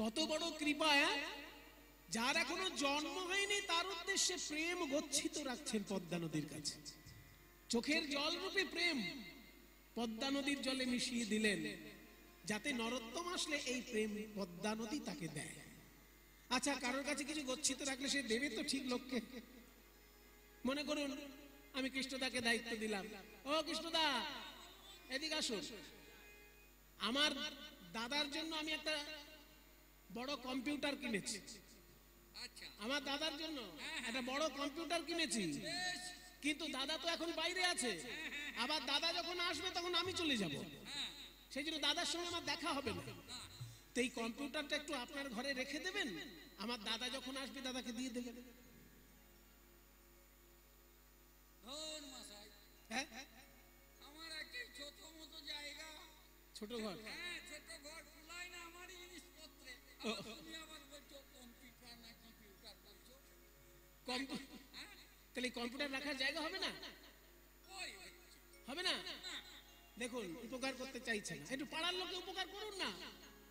কত বড় কৃপা! যার এখনো জন্ম হয়নি তার উদ্দেশ্যে প্রেম গচ্ছিত রাখছেন পদ্মা নদীর কাছে। চোখের জল রূপে প্রেম পদ্মা নদীর জলে মিশিয়ে দিলেন, যাতে নরোত্তম আসলে এই প্রেম পদ্মা নদী তাকে দেয়। আচ্ছা, কারোর কাছে কিছু গচ্ছিত রাখলে সে দেবে তো ঠিক লোককে। মনে করুন আমি কৃষ্ণদাকে দায়িত্ব দিলাম, ও কৃষ্ণদা এদিকে আসুন, আমার দাদার জন্য আমি একটা বড় কম্পিউটার কিনেছি। আমার দাদার জন্য একটা বড় কম্পিউটার কিনেছি, কিন্তু দাদা তো এখন বাইরে আছে। আবার দাদা যখন আসবে তখন আমি চলে যাব, সেই জন্য দাদার সঙ্গে আমার দেখা হবে না। তো এই কম্পিউটারটা একটু আপনার ঘরে রেখে দেবেন, আমার দাদা যখন আসবে দাদাকে দিয়ে দেবেন। ছোট ঘর, তাহলে কম্পিউটার রাখার জায়গা হবে না? হবে না? দেখুন, উপকার করতে চাইছেন, একটু পাড়ার লোকে উপকার করুন না।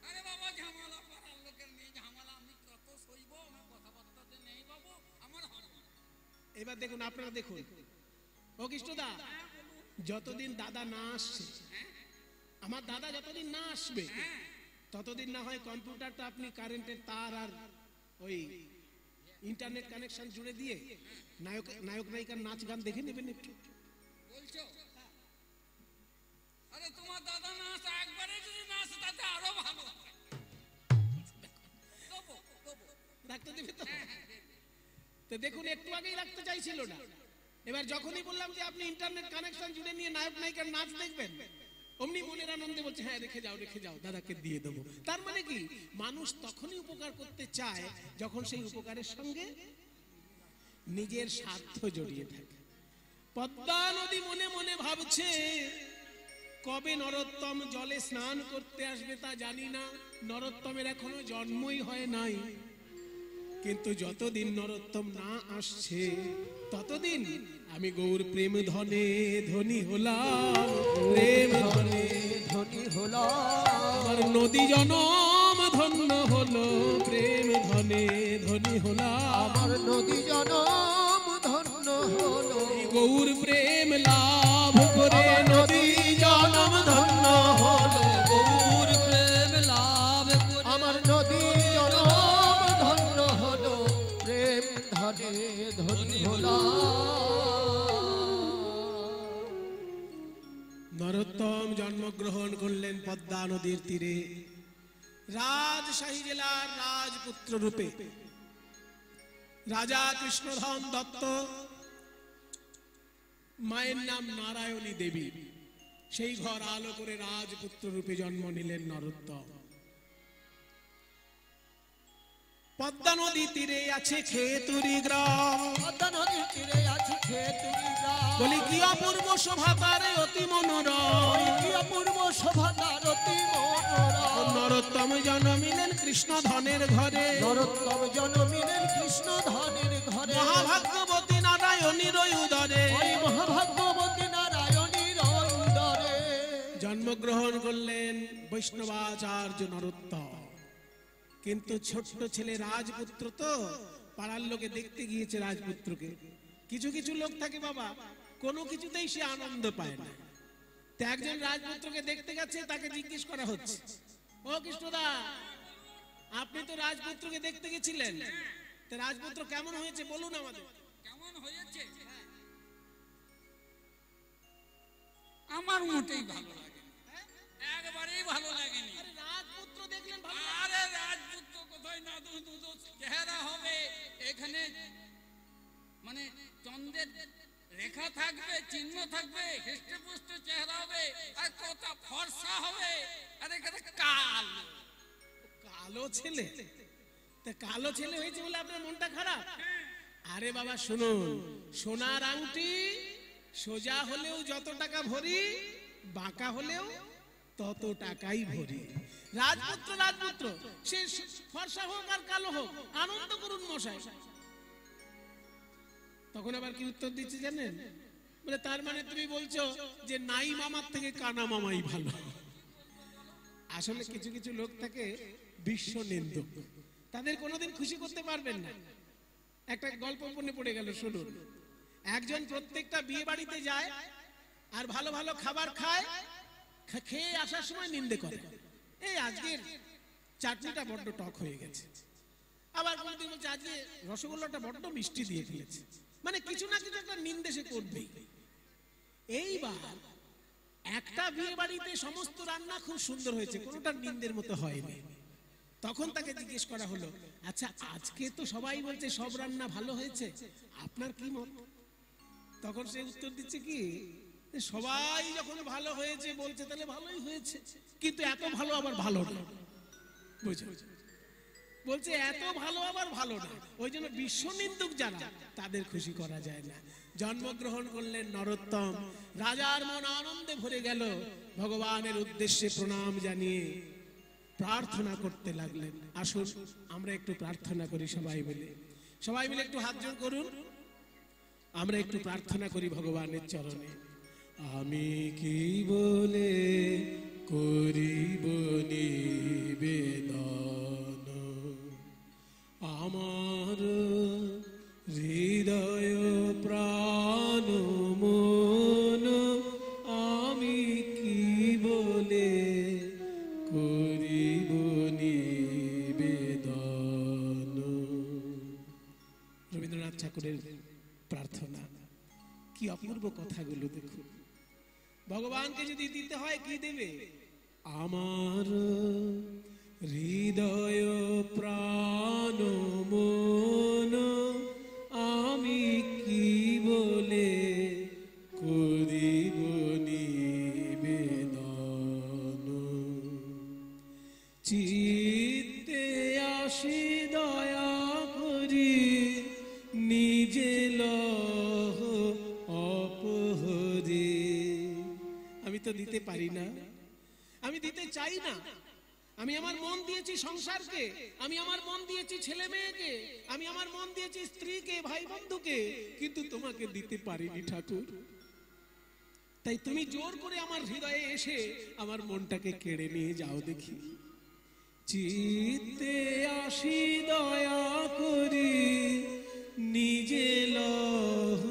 আরে বাবা, ঝামেলা পাড়ার লোকের নেই, ঝামেলা আমি কত সইব, আমার কথাবার্তাতে নেই বাবু, আমার হবে না। এবার দেখুন, আপনারা দেখুন, ও কৃষ্ণদা, যতদিন দাদা না আসছে, আমার দাদা যতদিন না আসবে ততদিন না হয় কম্পিউটারটা আপনি কারেন্টের তার আর ওই ইন্টারনেট কানেকশন জুড়ে দিয়ে নায়ক নায়িকার নাচ গান দেখে নেবেন একটু। বলছো? আরে তোমার দাদা না আসে, একবারে যদি না আসে তাতে আরো ভালো। রাখতে দেবে তো? তো দেখুন, একটু আগেই রাখতে চাইছিল না, এবার যখনই বললাম যে আপনি ইন্টারনেট কানেকশন জুড়ে নিয়ে নায়ক নায়িকার নাচ দেখবেন, অমনি মনের আনন্দে বলছে হ্যাঁ রেখে যাও রেখে যাও, দাদাকে দিয়ে দেবো। তার মানে কি, মানুষ তখনই উপকার করতে চায় যখন সেই উপকারের সঙ্গে নিজের স্বার্থ জড়িয়ে থাকে। পদ্মা নদী মনে মনে ভাবছে, কবে নরোত্তম জলে স্নান করতে আসবে তা জানি না, নরোত্তমের এখনো জন্মই হয় নাই। কিন্তু যতদিন নরোত্তম না আসছে ততদিন আমি গৌর প্রেম ধনে ধনী হলাম, প্রেম ধনে ধনী হলাম, আমার নদী জনম ধন্য হলো, প্রেম ধনে ধনী হলাম, আমার নদী জনম ধন্য হলো, গৌর প্রেম লাভ করে নদী জনম ধন্য হলো, গৌর প্রেম লাভ করে আমার নদী জনম ধন্য হলো, প্রেম ধনে ধনী হলাম। নরোত্তম জন্মগ্রহণ করলেন পদ্মা নদীর তীরে, রাজশাহী জেলার রাজপুত্র রূপে। রাজা কৃষ্ণধন দত্ত, মায়ের নাম নারায়ণী দেবী, সেই ঘর আলো করে রাজপুত্র রূপে জন্ম নিলেন নরোত্তম। পদ্মা নদী তীরে আছে খেতুরি গ্রাম, পদ্মা নদীর তীরে আছে খেতুরি গ্রাম, বলি কি অপূর্ব শোভা তার অতি মনোরম, কি অপূর্ব শোভা তার অতি মনোরম। নরোত্তম জন্মিলেন কৃষ্ণধনের ঘরে, নরোত্তম জন্মিলেন কৃষ্ণ ধনের ঘরে, মহাভাগ্যবতী নারায়ণীর উদরে ওই মহাভাগ্যবতী নারায়ণীর উদরে জন্মগ্রহণ করলেন বৈষ্ণবাচার্য নরোত্তম। কিন্তু ছোট্ট ছেলে রাজপুত্র, তো পাড়ার লোকে দেখতে গিয়েছে রাজপুত্রকে। কিছু কিছু লোক থাকে বাবা, কোনো কিছুতেই সে আনন্দ পায় না। তো একজন রাজপুত্রকে দেখতে গেছে, তাকে জিজ্ঞেস করা হচ্ছে, ও কৃষ্ণদা, আপনি তো রাজপুত্রকে দেখতে গেছিলেন, তো রাজপুত্র কেমন হয়েছে বলুন আমাদের। কেমন হয়েছে? আমার মোটেই ভালো লাগে, একবারেই ভালো লাগেনি। রাজপুত্র দেখলেন ভালো? আরে রাজপুত্র কোথায়, না দুধ চেহারা হবে, এখানে মানে চন্দ্রের রেখা থাকবে, চিহ্ন থাকবে, হৃষ্টপুষ্ট চেহারা হবে, আর কত ফর্সা হবে, আর এখানে কালো। কালো ছেলে? তা কালো ছেলে হয়েছে বলে আপনার মনটা খারাপ? আরে বাবা শুনুন, সোনার আংটি সোজা হলেও যত টাকা ভরি, বাঁকা হলেও তত টাকাই ভরি। রাজপুত্র রাজপুত্র, সে ফর্সা হোক আর কালো হোক, আনন্দ করুন মশাই। তখন আবার কি উত্তর দিচ্ছে জানেন? বলে তার মানে তুমি বলছো যে নাই মামার থেকে কানা মামাই ভালো। আসলে কিছু কিছু লোক থাকে বিশ্ব নিন্দুক, তাদের কোনোদিন খুশি করতে পারবেন না। একটা গল্প মনে পড়ে গেল, শুনুন। একজন প্রত্যেকটা বিয়ে বাড়িতে যায় আর ভালো ভালো খাবার খায়, খেয়ে আসার সময় নিন্দে করে, এই আজকের চাটনিটা বড্ড টক হয়ে গেছে। আবার কোনদিন বলছে আজকে রসগোল্লাটা বড্ড মিষ্টি দিয়ে ফেলেছে। মানে কিছু না কিছু একটা নিন্দে সে করবেই। এইবার একটা বিয়ে বাড়িতে সমস্ত রান্না খুব সুন্দর হয়েছে, কোনোটা নিন্দের মতো হয়নি। তখন তাকে জিজ্ঞেস করা হলো, আচ্ছা আজকে তো সবাই বলছে সব রান্না ভালো হয়েছে, আপনার কি মত? তখন সে উত্তর দিচ্ছে কি, সবাই যখন ভালো হয়েছে বলছে তাহলে ভালোই হয়েছে, কিন্তু এত ভালো আবার ভালো না। বুঝো, বলছে এত ভালো আবার ভালো না, ওই জন্য বিশ্ব নিন্দুক যারা, তাদের খুশি করা যায় না। জন্মগ্রহণ করলেন নরোত্তম, রাজার মন আনন্দে ভরে গেল, ভগবানের উদ্দেশ্যে প্রণাম জানিয়ে প্রার্থনা করতে লাগলেন। আসুন আমরা একটু প্রার্থনা করি সবাই মিলে, সবাই মিলে একটু হাত জোড় করুন, আমরা একটু প্রার্থনা করি ভগবানের চরণে। আমি কি বলে করিব নিবেদন, আমার হৃদয় প্রাণ মন, আমি কি বলে করিব নিবেদন। রবীন্দ্রনাথ ঠাকুরের প্রার্থনা, কি অপূর্ব কথাগুলো দেখুন। ভগবানকে যদি দিতে হয় কি দেবে? আমার হৃদয় প্রাণ মন, আমি কি বলে করিব নিবেদন। চিত্তে আসি দয়া করি, নিজে লহ অপহরি। আমি তো দিতে পারি না, আমি দিতে চাই না। আমি আমার মন দিয়েছি সংসারকে, আমি আমার মন দিয়েছি ছেলে মেয়েকে, আমি আমার মন দিয়েছি স্ত্রীকে, ভাই বন্ধুকে, কিন্তু তোমাকে দিতে পারিনি ঠাকুর। তাই তুমি জোর করে আমার হৃদয়ে এসে আমার মনটাকে কেড়ে নিয়ে যাও দেখি। চিত্তে আসি দয়া করি, নিজে লহ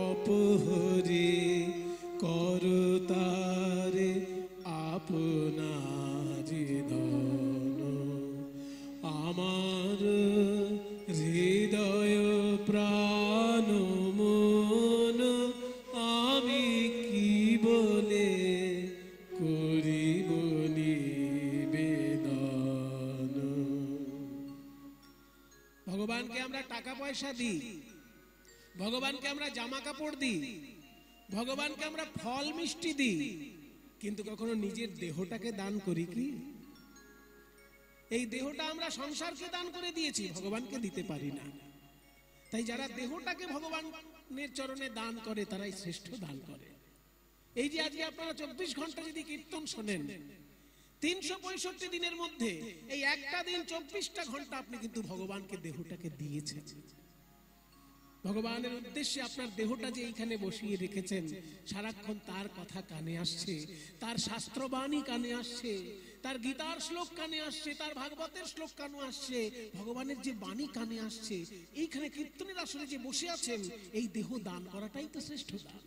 অপহরি, করতারে আপনারি দন। আমার হৃদয় প্রাণ মন, আমি কি বলে করিব নিবেদন। ভগবানকে আমরা টাকা পয়সা দিই, ভগবানকে আমরা জামা কাপড় দিই, ভগবানকে আমরা ফল মিষ্টি দিই, কিন্তু কখনো নিজের দেহটাকে দান করি কি? এই দেহটা আমরা সংসারকে দান করে দিয়েছি, ভগবানকে দিতে পারি না। তাই যারা দেহটাকে ভগবানের চরণে দান করে তারাই শ্রেষ্ঠ দান করে। এই যে আজকে আপনারা 24 ঘন্টা যদি কীর্তন শোনেন, 365 দিনের মধ্যে এই একটা দিন 24টা ঘন্টা আপনি কিন্তু ভগবানকে দেহটাকে দিয়েছেন। ভগবানের উদ্দেশ্যে আপনার দেহটা যে এইখানে বসিয়ে রেখেছেন, সারাক্ষণ তার কথা কানে আসছে, তার শাস্ত্রবাণী কানে আসছে, তার গীতার শ্লোক কানে আসছে, তার ভাগবতের শ্লোক কানে আসছে, ভগবানের যে বাণী কানে আসছে। এইখানে কীর্তনের আসলে যে বসে আছেন, এই দেহ দান করাটাই তো শ্রেষ্ঠ দান।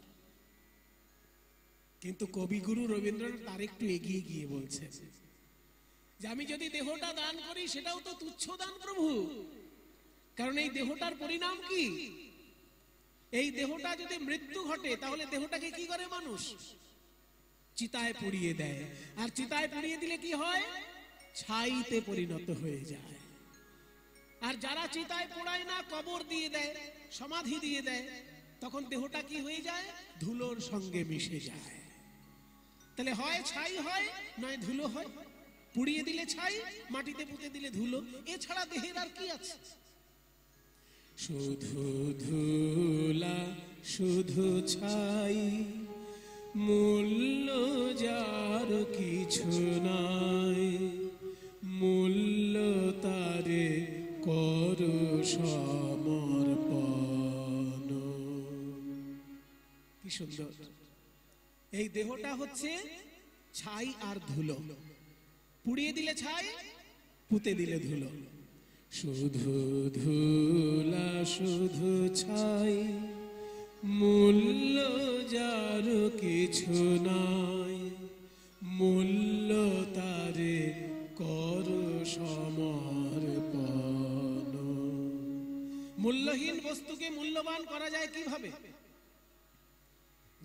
কিন্তু কবিগুরু রবীন্দ্রনাথ তার একটু এগিয়ে গিয়ে বলছেন যে আমি যদি দেহটা দান করি সেটাও তো তুচ্ছ দান প্রভু, কারণ এই দেহটার পরিণাম কি? এই দেহটা যদি মৃত্যু ঘটে তাহলে দেহটাকে কি করে মানুষ? চিতায় পুড়িয়ে দেয়, আর চিতায় পুড়িয়ে দিলে কি হয়? ছাইতে পরিণত হয়ে যায়। আর যারা চিতায় পোড়ায় না, কবর দিয়ে দেয়, সমাধি দিয়ে দেয়, তখন দেহটা কি হয়ে যায়? ধুলোর সঙ্গে মিশে যায়। তাহলে হয় ছাই হয়, নয় ধুলো হয়। পুড়িয়ে দিলে ছাই, মাটিতে পুঁতে দিলে ধুলো, এছাড়া দেহের আর কি আছে? শুধু ধুলা শুধু ছাই, মূল্য যার কিছু নাই, মূল্য তারে কর সমর্পণ। কি সুন্দর! এই দেহটা হচ্ছে ছাই আর ধুলো, পুড়িয়ে দিলে ছাই, পুঁতে দিলে ধুলো। শুধু ধুলা শুধু ছাই, মূল্য যার কিছু নাই, মূল্য তারে কর সমর্পণ। মূল্যহীন বস্তুকে মূল্যবান করা যায় কিভাবে?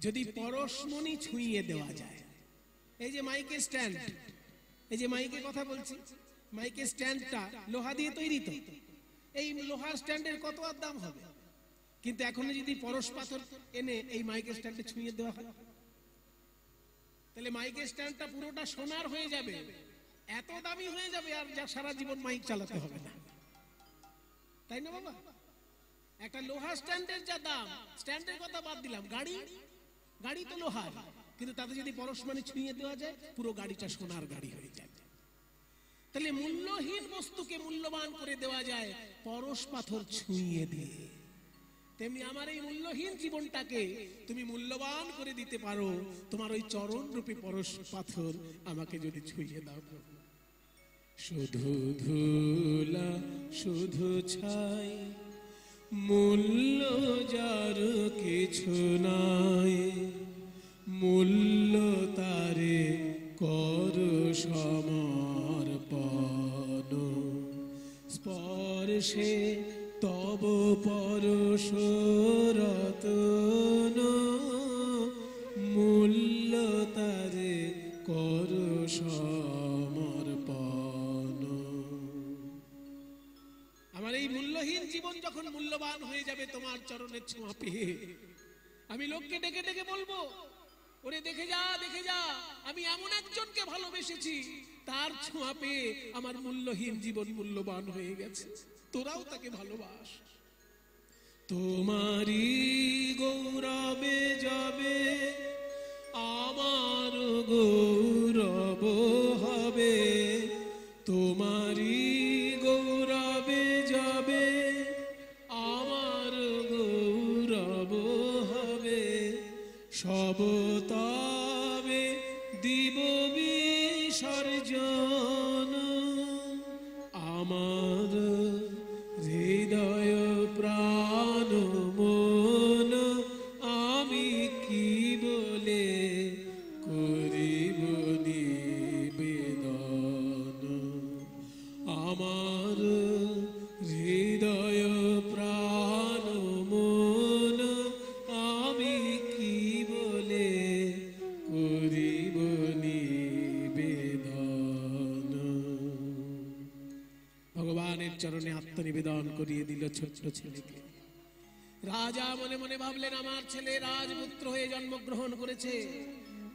যদি পরশমণি ছুঁয়ে দেওয়া যায়। এই যে মাইকের স্ট্যান্ড, এই যে মাইকে কথা বলছি, মাইকের স্ট্যান্ডটা লোহা দিয়ে তৈরি তো, এই লোহার স্ট্যান্ডের কত আর দাম হবে? কিন্তু এখন যদি পরশ পাথর এনে এই মাইকের স্ট্যান্ডে ছুঁয়ে দেওয়া হয়, তাহলে মাইকের স্ট্যান্ডটা পুরোটা সোনার হয়ে যাবে, এত দামি হয়ে যাবে, আর যা সারা জীবন মাইক চালাতে হবে না, তাই না বাবা? একটা লোহার স্ট্যান্ডের যা দাম, স্ট্যান্ডের কথা বাদ দিলাম, গাড়ি তো লোহার, কিন্তু তাতে যদি পরশমণি ছুঁয়ে দেওয়া যায়, পুরো গাড়িটা সোনার গাড়ি হয়ে যায়। তাহলে মূল্যহীন বস্তুকে মূল্যবান করে দেওয়া যায় পরশ পাথর ছুঁয়ে দিয়ে। তেমনি আমার এই মূল্যহীন জীবনটাকে তুমি মূল্যবান করে দিতে পারো তোমার ওই চরণ রূপী পরশ পাথর আমাকে যদি ছুঁয়ে দাও। শুধু ধুলা শুধু ছাই, মূল্য যার কিছু নাই, মূল্য তারে কর সমর্পণ। স্পর্শে তব পরশ রতন, মূল্য তারে কর সমর্পণ। আমার এই মূল্যহীন জীবন যখন মূল্যবান হয়ে যাবে তোমার চরণের ছোঁয়া পেয়ে, আমি লোককে ডেকে ডেকে বলবো, ওরে দেখে যা দেখে যা, আমি এমন একজনকে ভালোবেসেছি, তার ছোঁয়া পেয়ে আমার মূল্যহীন জীবন মূল্যবান হয়ে গেছে, তোরাও তাকে ভালোবাস। তোমারই গৌরবে যাবে আমার গৌরব হবে, তোমারই গৌরবে যাবে আমার গৌরব হবে, সব তবে দিব বিসর্জন। আমার হৃদয় প্রাণ মন আমি কি বলে করিব নিবেদন। আমার হৃদয় প্রাণ মন আমি কি বলে করিব নিবেদন। ভগবানের চরণে আত্মনিবেদন করিয়ে দিল ছোট্ট ছেলেকে। রাজা মনে মনে ভাবলেন, আমার ছেলে রাজপুত্র হয়ে জন্মগ্রহণ করেছে,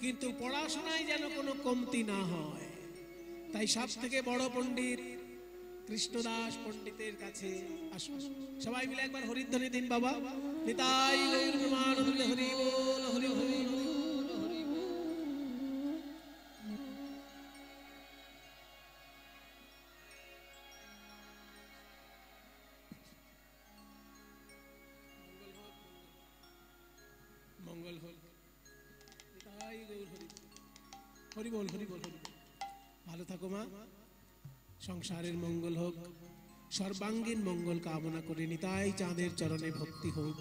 কিন্তু পড়াশোনায় যেন কোনো কমতি না হয়। তাই সব থেকে বড় পণ্ডিত কৃষ্ণদাস পণ্ডিতের কাছে আসুন। সবাই মিলে একবার হরিধ্বনি দিন বাবা। নিতাই গৌর প্রেমানন্দে হরি বল হরি হরি হরি বল হরি বল। মঙ্গল হোক। নিতাই গৌর হরি হরি বল হরি বল হরি বল। ভালো থাকো মা, সংসারের মঙ্গল হোক, সর্বাঙ্গীন মঙ্গল কামনা করে নিতাই চাঁদের চরণে ভক্তি হোক।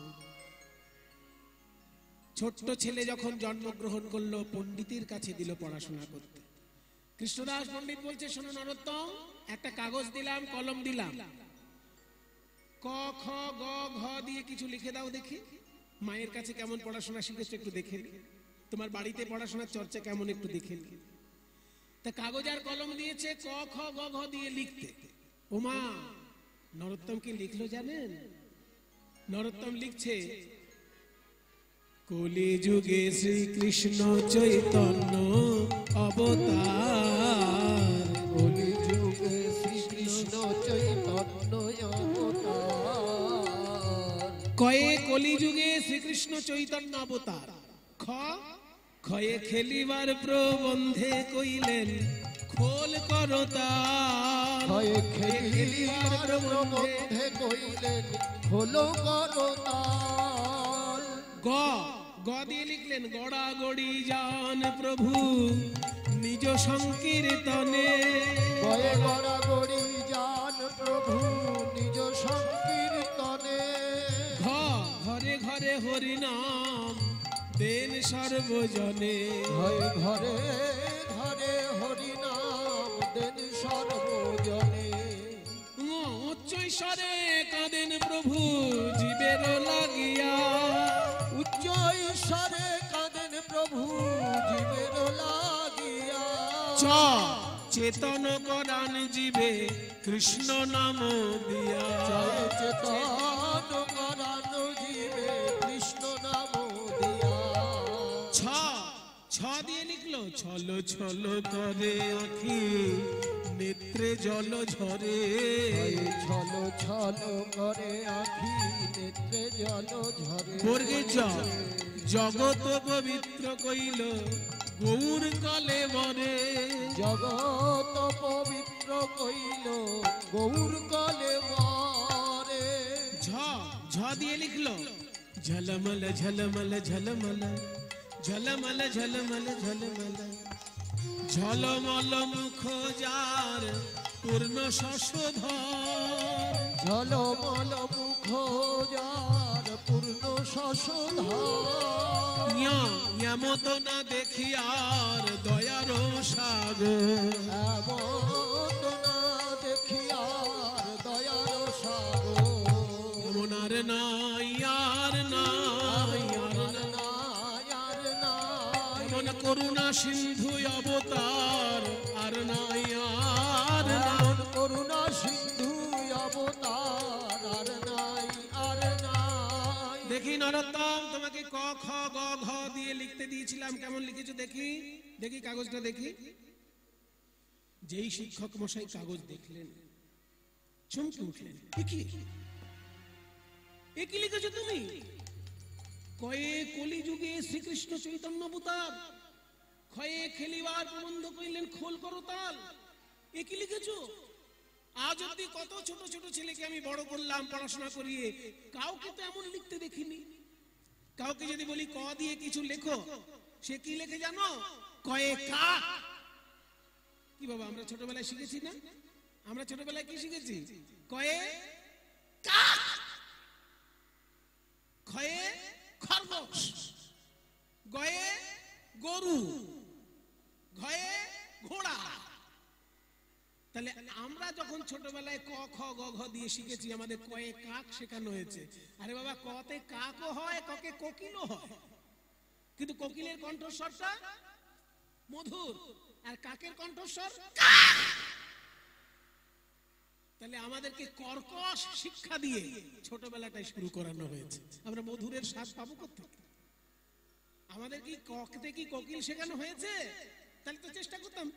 ছোট্ট ছেলে যখন জন্মগ্রহণ করলো, পণ্ডিতের কাছে দিল পড়াশোনা করতে। কৃষ্ণদাস পণ্ডিত বলছে, শোনো নরোত্তম, একটা কাগজ দিলাম, কলম দিলাম, ক খ গ ঘ দিয়ে কিছু লিখে দাও দেখি। মায়ের কাছে কেমন পড়াশোনা শিখেছো একটু দেখে নি, তোমার বাড়িতে পড়াশোনার চর্চা কেমন একটু দেখে নি। তা কাগজ আর কলম দিয়েছে ক খ গ ঘ দিয়ে লিখতে। ওমা, নরোত্তম কি লিখলো জানেন? নরোত্তম লিখছে, কলি যুগে শ্রীকৃষ্ণ চৈতন্য অবতার, কলি যুগে শ্রীকৃষ্ণ চৈতন্য অবতার। কয়ে কলি যুগে শ্রীকৃষ্ণ চৈতন্য অবতার। খ খয়ে খেলিবার প্রবন্ধে কইলেন খোল করতার। খয়ে খেলিবার প্রবন্ধে কইলেন খোল করতার। গ গ দিয়ে লিখলেন গড়াগড়ি যান প্রভু নিজ সংকীর্তনে। গয়ে গড়াগড়ি যান প্রভু নিজ সংকীর্তনে। ঘরে ঘরে হরি নাম দেন সর্বজনে। ঘরে ঘরে ঘরে হরি নাম দেন সর্বজনে। উচ্চ ঈশ্বরে কাঁদেন প্রভু জীবের লাগিয়া। উচ্চ ঈশ্বরে কাঁদেন প্রভু জীবের লাগিয়া। চেতন করান জীবে কৃষ্ণ নাম দিয়া। চেতন করান জীবে কৃষ্ণ নাম দিয়া। ছ দিয়ে লিখলো ছল ছল করে আঁখি নেত্রে জল ঝরে। ছল ছল করে আঁখি নেত্রে জল ঝরে। বর্গে জগত পবিত্র কইল গৌর কলে মরে। জগত পবিত্র কইল গৌর কলে মরে। ঝ দিয়ে লিখলো ঝলমল ঝলমল ঝলমল ঝলমল ঝলমল ঝলমল। ঝলমল মুখ যার পূর্ণ শশধর। ঝলমল মুখ যার পূর্ণ শশধর। এমত না দেখি আর দয়ার সাগর। এমত না দেখি আর দয়ার সাগর। এমন আর নাই আর নাই আর নাই আর নাই। এমন করুণা সিন্ধু অবতার আর নাই আর নাই। এমন করুণা সিন্ধু অবতার আর নাই আর নাই। দেখি নরোত্তম তোমাকে ক খ গ ঘ দিয়ে লিখতে দিয়েছিলাম, কেমন লিখেছো দেখি। দেখি কাগজটা দেখি। যেই শিক্ষক মশাই কাগজ দেখলেন চমকে উঠলেন। এ কি লিখেছো তুমি? কয়ে কলিযুগে শ্রীকৃষ্ণ চৈতন্য অবতার, ক্ষয়ে খেলিবার প্রবন্ধ কইলেন খোল করো তাল। এ কি লিখেছো? আজ অব্দি কত ছোট ছোট ছেলেকে আমি বড় করলাম পড়াশোনা করিয়ে, কাউকে তো এমন লিখতে দেখিনি। কাউকে যদি বলি ক দিয়ে কিছু লেখো, সে কি লেখে জানো? কয়ে কাক। কি বাবা আমরা ছোটবেলায় শিখেছি না? আমরা ছোটবেলায় কি শিখেছি? কয়ে কাক, খয়ে খরগোশ, গয়ে গরু, ঘয়ে ঘোড়া। তাহলে আমরা যখন ছোটবেলায় ক খ গ ঘ দিয়ে শিখেছি, আমাদের কয়ে কাক শেখানো হয়েছে। আরে বাবা কতে কাকও হয়, ককে কোকিলও হয়, কিন্তু কোকিলের কণ্ঠস্বরটা মধুর আর কাকের কণ্ঠস্বর কাক। তাহলে আমাদেরকে কর্কশ শিক্ষা দিয়ে ছোটবেলাটাই শুরু করানো হয়েছে। আমরা মধুরের স্বাদ পাবো কোথায়? আমাদের কি ককতে কি কোকিল শেখানো হয়েছে? তাহলে তো চেষ্টা করতাম,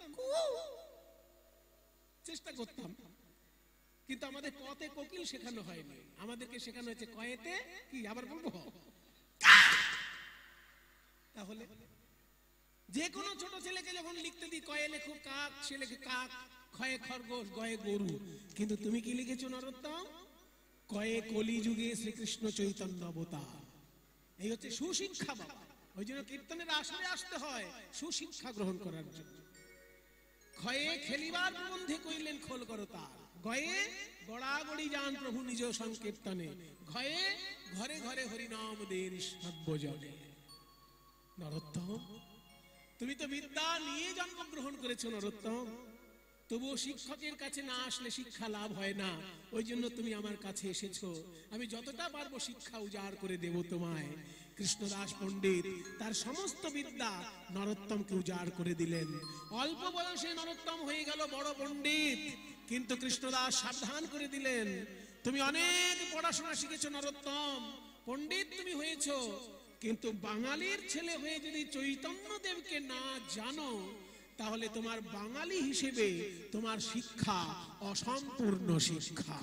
চেষ্টা করতাম, কিন্তু আমাদের কতে কোকিল শেখানো হয়নি। আমাদেরকে শেখানো হয়েছে কয়েতে কি, আবার বলবো, তাহলে যে কোনো ছোট ছেলেকে যখন লিখতে দিই কয়ে লেখো কাক, সে লেখে কাক, খয়ে খরগোশ, গয়ে গরু। কিন্তু তুমি কি লিখেছো নরোত্তম? কয়ে কলিযুগে শ্রীকৃষ্ণ চৈতন্য অবতার। এই হচ্ছে সুশিক্ষা বাবা। ওই জন্য কীর্তনের আসরে আসতে হয় সুশিক্ষা গ্রহণ করার জন্য। ক্ষয়ে খেলিবার প্রবন্ধে কইলেন খোল করো তাল। গয়ে গড়াগড়ি যান প্রভু নিজ সংকীর্তনে। ঘয়ে ঘরে ঘরে হরিনাম দেন সর্বজনে। নরোত্তম তুমি তো বিদ্যা নিয়ে জন্মগ্রহণ করেছো নরোত্তম, তবুও শিক্ষকের কাছে না আসলে শিক্ষা লাভ হয় না। ওই জন্য তুমি আমার কাছে এসেছো। আমি যতটা পারবো শিক্ষা উজাড় করে দেব তোমায়। কৃষ্ণদাস পণ্ডিত তার সমস্ত বিদ্যা নরোত্তমকে উজাড় করে দিলেন। অল্প বয়সে নরোত্তম হয়ে গেল বড় পণ্ডিত, কিন্তু কৃষ্ণদাস সাবধান করে দিলেন, তুমি অনেক পড়াশোনা শিখেছো নরোত্তম, পণ্ডিত তুমি হয়েছো, কিন্তু বাঙালির ছেলে হয়ে যদি চৈতন্য দেবকে না জানো, তাহলে তোমার বাঙালি হিসেবে তোমার শিক্ষা অসম্পূর্ণ শিক্ষা।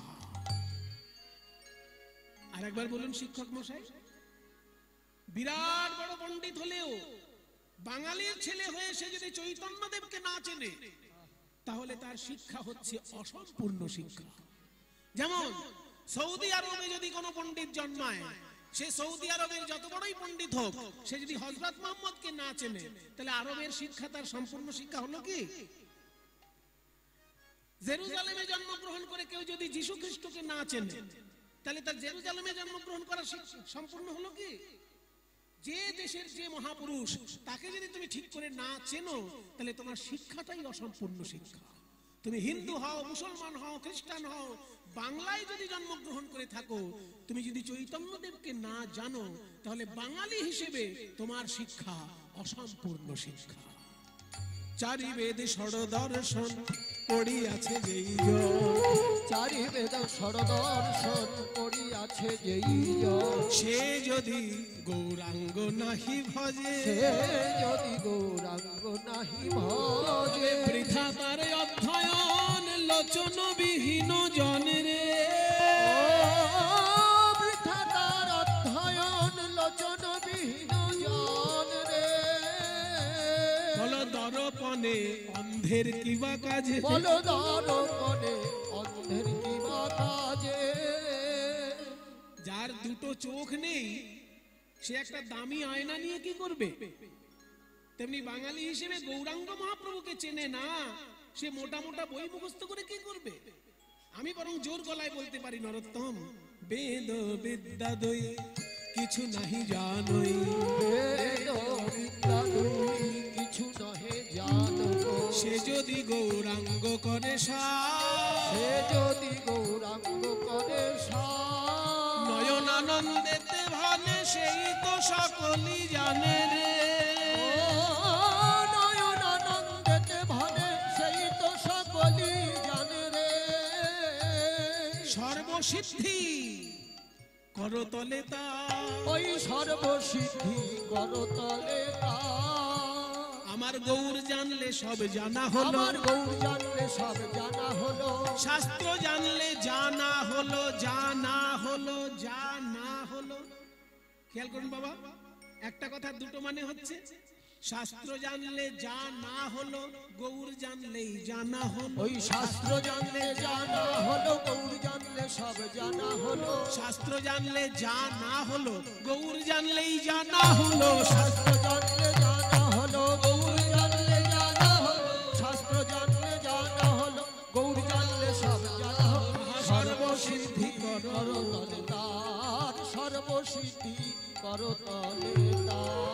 আর একবার বলুন শিক্ষক মশাই, বিরাট বড় পণ্ডিত হলেও বাঙালির ছেলে হয়ে সে যদি চৈতন্য দেবকে না চেনে, তাহলে তার শিক্ষা হচ্ছে অসম্পূর্ণ শিক্ষা। যেমন সৌদি আরবে যদি কোনো পণ্ডিত জন্মায়, সে সৌদি আরবের যত বড়ই পণ্ডিত হোক, সে যদি হযরত মুহাম্মদকে না চেনে, তাহলে আরবের শিক্ষা তার সম্পূর্ণ শিক্ষা হলো কি? জেরুজালেমে জন্মগ্রহণ করে কেউ যদি যীশু খ্রিস্টকে না চেনে, তাহলে তার জেরুজালেমে জন্মগ্রহণ করা সম্পূর্ণ হলো কি? যে দেশের যে মহাপুরুষ, তাকে যদি তুমি ঠিক করে না চেনো, তাহলে তোমার শিক্ষাটাই অসম্পূর্ণ শিক্ষা। তুমি হিন্দু হও, মুসলমান হও, খ্রিস্টান হও, বাংলায় যদি জন্মগ্রহণ করে থাকো, তুমি যদি চৈতন্যদেবকে না জানো, তাহলে বাঙালি হিসেবে তোমার শিক্ষা অসম্পূর্ণ শিক্ষা। চারি বেদ ষড়দর্শন পড়িয়াছে যেই জন, চারি বেদ ষড়দর্শন পড়িয়াছে যেই জন, সে যদি গৌরাঙ্গ নাহি ভজে, সে যদি গৌরাঙ্গ নাহি ভজে, বৃথা তার অধ্যয়ন লোচন বিহীন জনরে, বৃথা তার অধ্যয়ন লোচন বিহীন জন রে। বলো দর্পণে অন্ধের কিবা কাজে, বলো দর্পণে অন্ধের কিবা কাজে। যার দুটো চোখ নেই, সে একটা দামি আয়না নিয়ে কি করবে? তেমনি বাঙালি হিসেবে গৌরাঙ্গ মহাপ্রভুকে চেনে না, সে মোটা মোটা বই মুখস্থ করে কি করবে? আমি বরং জোর গলায় বলতে পারি, নরোত্তম, বেদ বিদ্যা দই কিছু নাহি জানই, বেদ বিদ্যা দুই কিছু নহে জানো, সে যদি গৌরাঙ্গ করে সে যদি গৌরাঙ্গ করে নয়ন আনন্দেতে ভানে, সেই তো সকলই জানে রে। নয়ন আনন্দেতে ভানে, সেই তো সকলই জানে রে। সর্বসিদ্ধি করতলে তা, ওই সর্বসিদ্ধি করতলে তা, আমার গৌর জানলে সব জানা হলো, আমার গৌর জানলে সব জানা হলো, শাস্ত্র জানলে জানা হলো, জানা হলো, জানা হলো। খেয়াল করুন বাবা, একটা কথা দুটো মানে হচ্ছে, শাস্ত্র জানলে যা না হলো, গৌর জানলেই জানা হলো। ওই শাস্ত্র জানলে জানা হলো, গৌর জানলে সব জানা হলো, শাস্ত্র জানলে যা না হলো, গৌর জানলেই জানা হলো। শাস্ত্র জানলে জানা হলো, গৌর জানলে জানা হলো, শাস্ত্র জানলে জানা হলো, গৌর জানলে সব জানা হলো। সর্বসিদ্ধি করতলে তার, সর্বসিদ্ধি করতলে তার।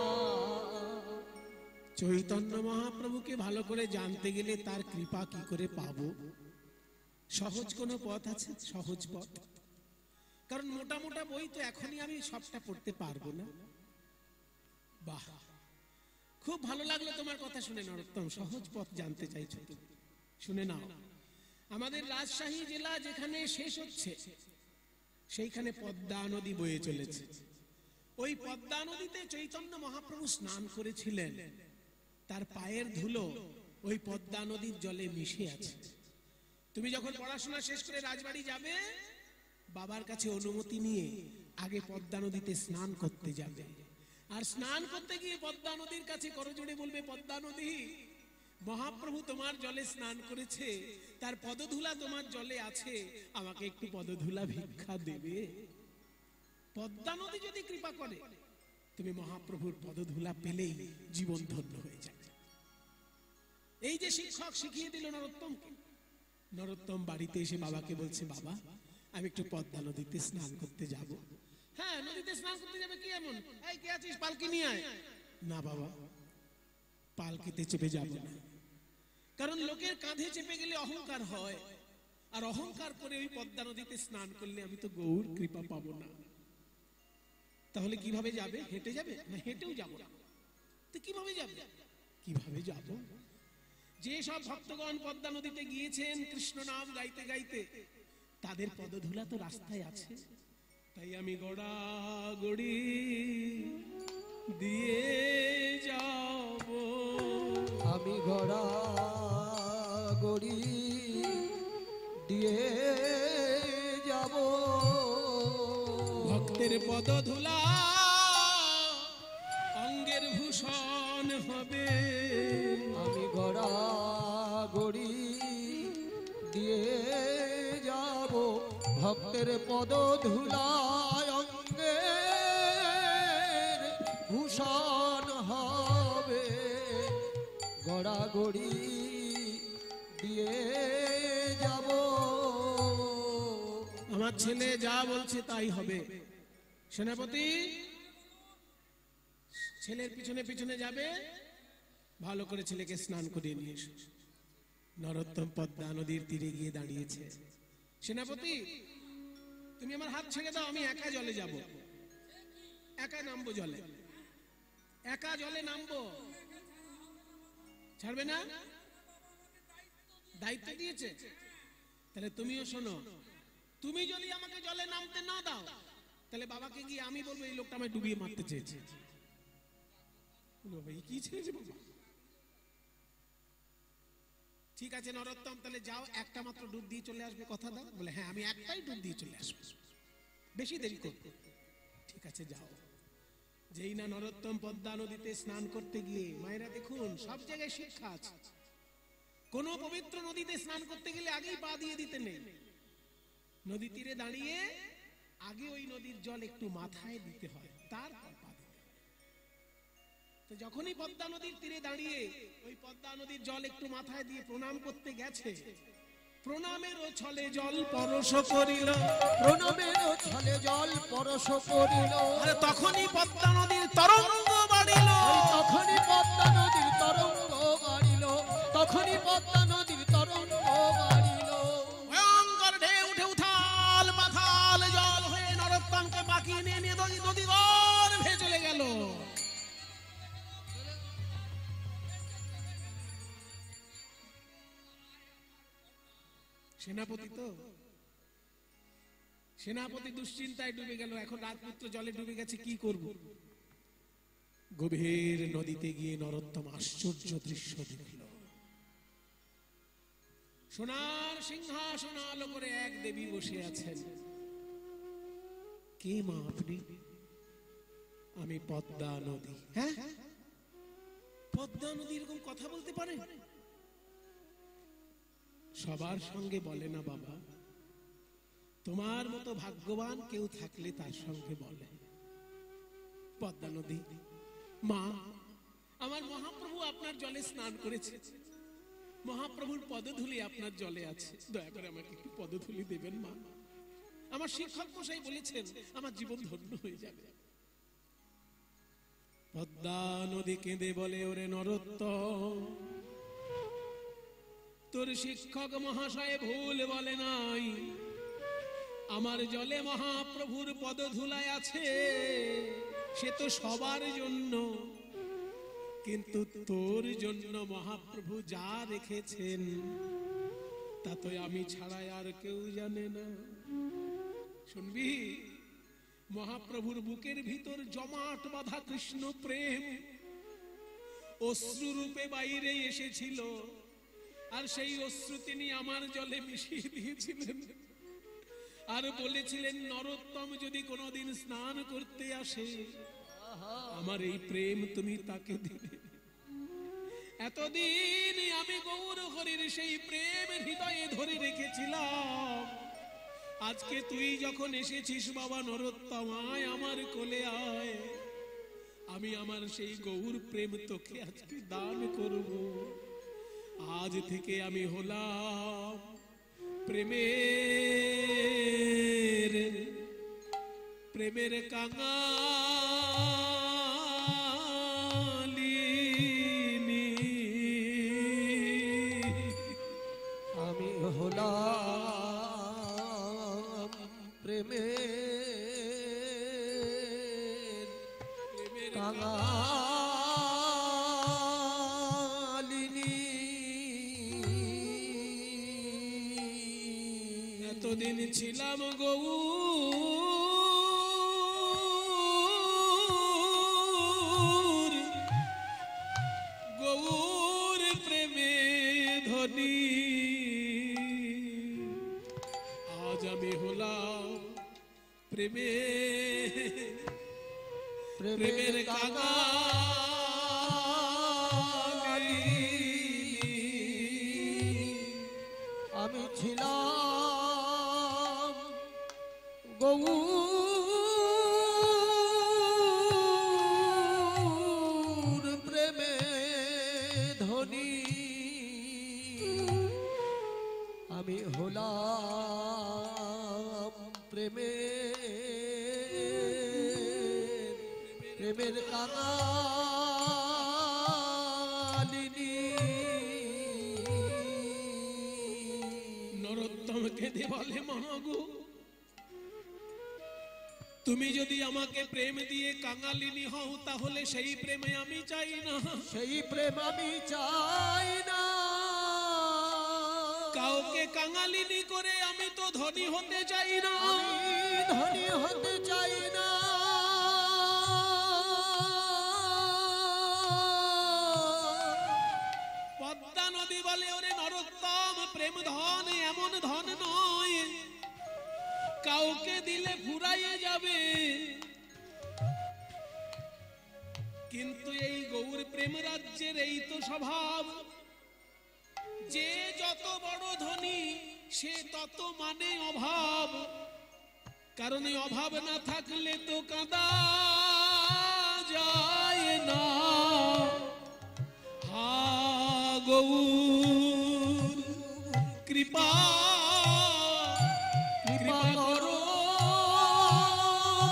চৈতন্য মহাপ্রভুকে ভালো করে জানতে গেলে তার কৃপা কি করে পাবো? সহজ কোনো পথ আছে? সহজ পথ? কারণ মোটা মোটা বই তো এখনই আমি সবটা পড়তে পারবো না। বাহ, খুব ভালো লাগলো তোমার কথা শুনে নরোত্তম। সহজ পথ জানতে চাইছো, শুনে নাও। আমাদের রাজশাহী জেলা যেখানে শেষ হচ্ছে, সেইখানে পদ্মা নদী বয়ে চলেছে। ওই পদ্মা নদীতে চৈতন্য মহাপ্রভু স্নান করেছিলেন, তার পায়ের ধুলো ওই পদ্মা নদীর জলে মিশে আছে। তুমি যখন পড়াশোনা শেষ করে রাজবাড়ি যাবে, বাবার কাছে অনুমতি নিয়ে আগে পদ্মা নদীতে স্নান করতে যাবে। আর স্নান করতে গিয়ে পদ্মা নদীর কাছে করজোড়ে বলবে, পদ্মা নদী, মহাপ্রভু তোমার জলে স্নান করেছে, তার পদধূলা তোমার জলে আছে, আমাকে একটু পদধূলা ভিক্ষা দেবে। পদ্মা নদী যদি কৃপা করে, তুমি মহাপ্রভুর পদধূলা পেলেই জীবন ধন্য হয়ে যাবে। এই যে শিক্ষক শিখিয়ে দিল নরোত্তমকে, নরোত্তম বাড়িতে এসে বাবাকে বলছে, বাবা আমি একটু পদ্মা নদীতে স্নান করতে যাব। হ্যাঁ, নদীতে স্নান করতে যাবে, কি এমন? এই কে আছিস, পালকি নিয়ে আয়। না বাবা, পালকিতে চেপে যাব না, কারণ লোকের কাঁধে চেপে গেলে অহংকার হয়, আর অহংকার করে ওই পদ্মা নদীতে স্নান করলে আমি তো গৌর কৃপা পাবো না। তাহলে কিভাবে যাবে? হেঁটে যাবে? না, হেঁটেও যাব না। তো কিভাবে যাবে? কিভাবে যাব? যে সব ভক্তগণ পদ্মা নদীতে গিয়েছেন কৃষ্ণ নাম গাইতে গাইতে, তাদের পদধূলা তো রাস্তায় আছে। তাই আমি গড়া গড়ি দিয়ে যাব, আমি গড়া গড়ি দিয়ে যাব, ভক্তের পদধূলা অঙ্গের ভূষণ হবে। আমি গড়া গড়ি দিয়ে যাব, ভক্তের পদ ধুলায় অঙ্গের ভূষণ হবে গড়াগড়ি দিয়ে যাব। আমার ছেলে যা বলছে তাই হবে। সেনাপতি ছেলের পিছনে পিছনে যাবে, ভালো করে ছেলেকে স্নান করিয়ে নিয়ে এসো। নরোত্তম পদ্মা নদীর তীরে গিয়ে দাঁড়িয়েছে। সেনাপতি তুমি আমার হাত ছেড়ে দাও, আমি একা জলে যাব, একা নামবো জলে, একা জলে নামবো। ছাড়বে না? দায়িত্ব দিয়েছে। তাহলে তুমিও শোনো, তুমি যদি আমাকে জলে নামতে না দাও, তাহলে বাবাকে গিয়ে আমি বলবো এই লোকটা আমায় ডুবিয়ে মারতে চেয়েছে। বাবা কি ছেড়েছে বাবা? ঠিক আছে নরোত্তম, তাহলে যাও, একটা মাত্র ডুব দিয়ে চলে আসবে, কথা দাও। বলে হ্যাঁ আমি একটাই ডুব দিয়ে চলে আসবো, বেশি দেরি করতে। ঠিক আছে যাও। যেই না নরোত্তম পদ্মা নদীতে স্নান করতে গিয়ে, মায়েরা দেখুন সব জায়গায় শিক্ষা আছে। কোন পবিত্র নদীতে স্নান করতে গেলে আগেই পা দিয়ে দিতে নেই। নদী তীরে দাঁড়িয়ে আগে ওই নদীর জল একটু মাথায় দিতে হয়, তারপর পা দিতে হয়। তো যখনই পদ্মা নদীর তীরে দাঁড়িয়ে ওই পদ্মা নদীর জল একটু মাথায় দিয়ে প্রণাম করতে গেছে, প্রণামের ছলে জল পরশ করিল, প্রণামের ছলে জল পরশ করিল। আরে তখনই পদ্মা নদীর তরঙ্গ বাড়িল, তখনই পদ্মা নদীর তরঙ্গ বাড়িল, তখনই পদ্মা নদীর তরঙ্গ বাড়িল। ভয়ঙ্কর ঢেউ উঠে উথাল পাথাল জল হয়ে নরোত্তমকে বাঁকিয়ে নিয়ে নিয়ে নদী গর্ভে চলে গেল। সেনাপতি তো, সেনাপতি দুশ্চিন্তায় ডুবে গেল। এখন রাজপুত্র জলে ডুবে গেছে, কি করব? গভীর নদীতে গিয়ে নরোত্তম আশ্চর্য দৃশ্য দেখল। সোনার সিংহাসন আলো করে এক দেবী বসে আছেন। কে মা আপনি? আমি পদ্মা নদী। হ্যাঁ, পদ্মা নদী এরকম কথা বলতে পারে? সবার সঙ্গে বলে না বাবা, তোমার মতো ভাগ্যবান কেউ থাকলে তার সঙ্গে বলে। পদ্মা নদী মা, আমার মহাপ্রভু আপনার জলে স্নান করেছে, মহাপ্রভুর পদধূলি আপনার জলে আছে, দয়া করে আমাকে একটু পদধূলি দেবেন মা। আমার শিক্ষক মশাই বলেছেন আমার জীবন ধন্য হয়ে যাবে। পদ্মা নদী কেঁদে বলে, ওরে নরোত্তম, তোর শিক্ষক মহাশয় ভুল বলে নাই, আমার জলে মহাপ্রভুর পদধূলায় আছে, সে তো সবার জন্য, কিন্তু তোর জন্য মহাপ্রভু যা রেখেছেন তা তো আমি ছাড়াই আর কেউ জানে না। শুনবি, মহাপ্রভুর বুকের ভিতর জমাট বাঁধা কৃষ্ণ প্রেম অশ্রু রূপে বাইরে এসেছিল, আর সেই অশ্রু তিনি আমার জলে মিশিয়ে দিয়েছিলেন, আর বলেছিলেন নরোত্তম যদি কোনোদিন স্নান করতে আসে, আমার এই প্রেম তুমি তাকে দিবে। এতদিন আমি গৌর হরির সেই প্রেম হৃদয়ে ধরে রেখেছিলাম, আজকে তুই যখন এসেছিস বাবা নরোত্তম, আয় আমার কোলে আয়, আমি আমার সেই গৌর প্রেম তোকে আজকে দান করব। আজ থেকে আমি হলাম প্রেমের প্রেমের কাঙালিনী, আমি হলাম প্রেমের কাঙালিনী। এতদিন ছিলাম গৌর গৌর প্রেমে ধনী, আজ আমি হলাম প্রেমের কাঙালিনী। আমি ছিলাম গৌর প্রেমের কাঙালিনী। নরোত্তম কেঁদে বলে, মাগো তুমি যদি আমাকে প্রেম দিয়ে কাঙালিনী হও, তাহলে সেই প্রেমে আমি চাই না। সেই প্রেম আমি চাই না। কাউকে কাঙালিনী করে আমি তো ধনী হতে চাই না। আমি ধনী হতে চাই না। পদ্মা নদী বলে, ওরে নরোত্তম, প্রেম ধন এমন ধন নয় কাউকে দিলে ফুরাইয়ে যাবে। কিন্তু এই গৌর প্রেম রাজ্যের এই তো স্বভাব, যে যত বড় ধনী সে তত মানে অভাব। কারণ এই অভাব না থাকলে তো কাঁদা যায় না। হা গৌর কৃপা কৃপা করো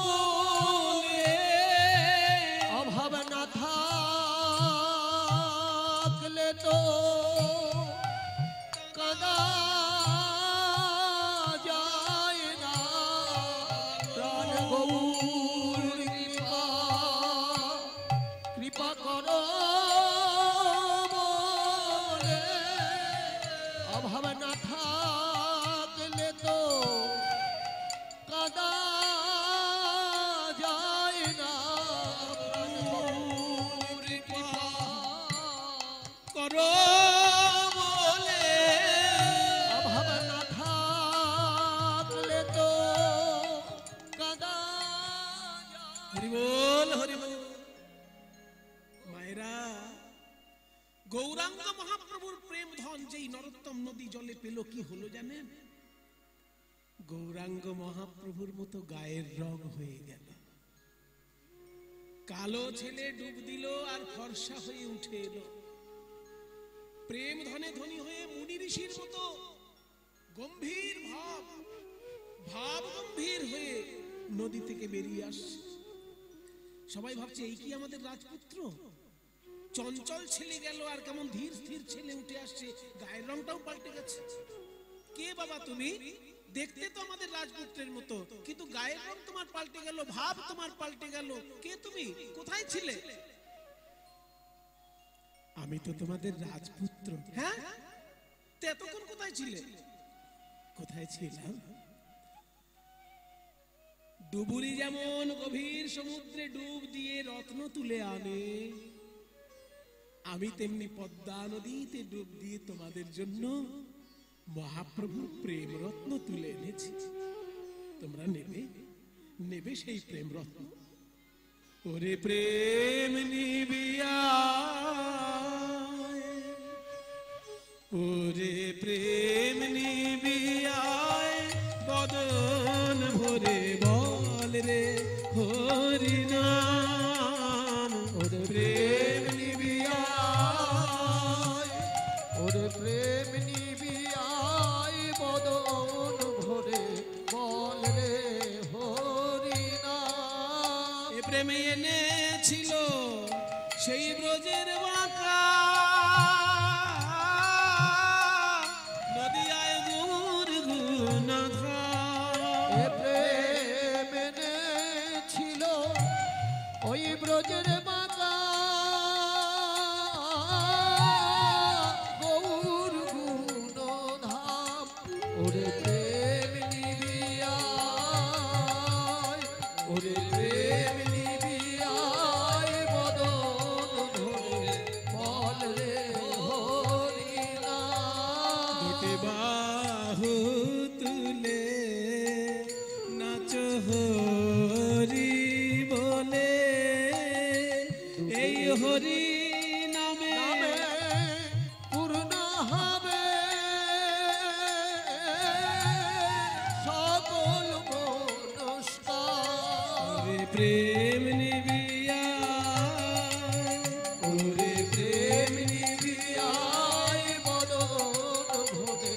বলে, অভাব না থাকলে তো কাঁদা যায় না। প্রাণ গৌর কৃপা করো বলে, অভাব না থাকলে তো কাঁদা যায় না। প্রাণ গৌর কৃপা করো বলে, অভাব না থাকলে তো কাঁদা যায়। হরি বল, হরি বল। মায়েরা, গৌরাঙ্গ মহাপ্রভুর প্রেম ধন যেই নরোত্তম নদী জলে পেল, কি হলো জানেন? গৌরাঙ্গ মহাপ্রভুর মতো গায়ের রং হয়ে গেল। কালো ছেলে ডুব দিল আর ফর্সা হয়ে উঠে এলো। প্রেম ধনে ধনী হয়ে মুনি ঋষির মতো গম্ভীর ভাব গম্ভীর হয়ে নদী থেকে বেরিয়ে আসছে। সবাই ভাবছে এই কি আমাদের রাজপুত্র? চঞ্চল ছেলে গেল আর কেমন ধীর স্থির ছেলে উঠে আসছে, গায়ের রংটাও পাল্টে গেছে। কে বাবা তুমি? দেখতে তো আমাদের রাজপুত্রের মতো, কিন্তু গায়ের রং তোমার পাল্টে গেল, ভাব তোমার পাল্টে গেল। কে তুমি? কোথায় ছিলে? আমি তো তোমাদের রাজপুত্র। হ্যাঁ, তো এতক্ষণ কোথায় ছিলে? কোথায় ছিলাম? ডুবুরি যেমন গভীর সমুদ্রে ডুব দিয়ে রত্ন তুলে আনে, আমি তেমনি পদ্মা নদীতে ডুব দিয়ে তোমাদের জন্য মহাপ্রভুর প্রেম রত্ন তুলে এনেছি। তোমরা নেবে, নেবে সেই প্রেম রত্ন। ওরে প্রেম নিবিয়া, ওরে প্রেম নিবিয়ায়, বদন ভরে বল রে হরি নাম। ওরে প্রেম নিবিয়ায়, ওরে প্রেম নিবিয়ায়, বদন ভরে বল রে হরি নাম। এ প্রেমে এনেছিল সেই ব্রজের বাঁকা নদিয়ায় গুর গুণাধা। এ প্রেম এনেছিল ওই ব্রজের বাঁকা গৌর গুণধাম। ওরে প্রেম নিবিয়ায়, ওরে প্রেম নিবিয়ায়, বদন ধরে বল রে হরি নাম। দুটি বাহু তুলে নাচ হরি বলে, এই হরি নামে নামে পূর্ণ হবে সকল মনস্কার। ওরে প্রেম নিবিয়া, ওরে প্রেম নিবিয়ায়, বদন ভরে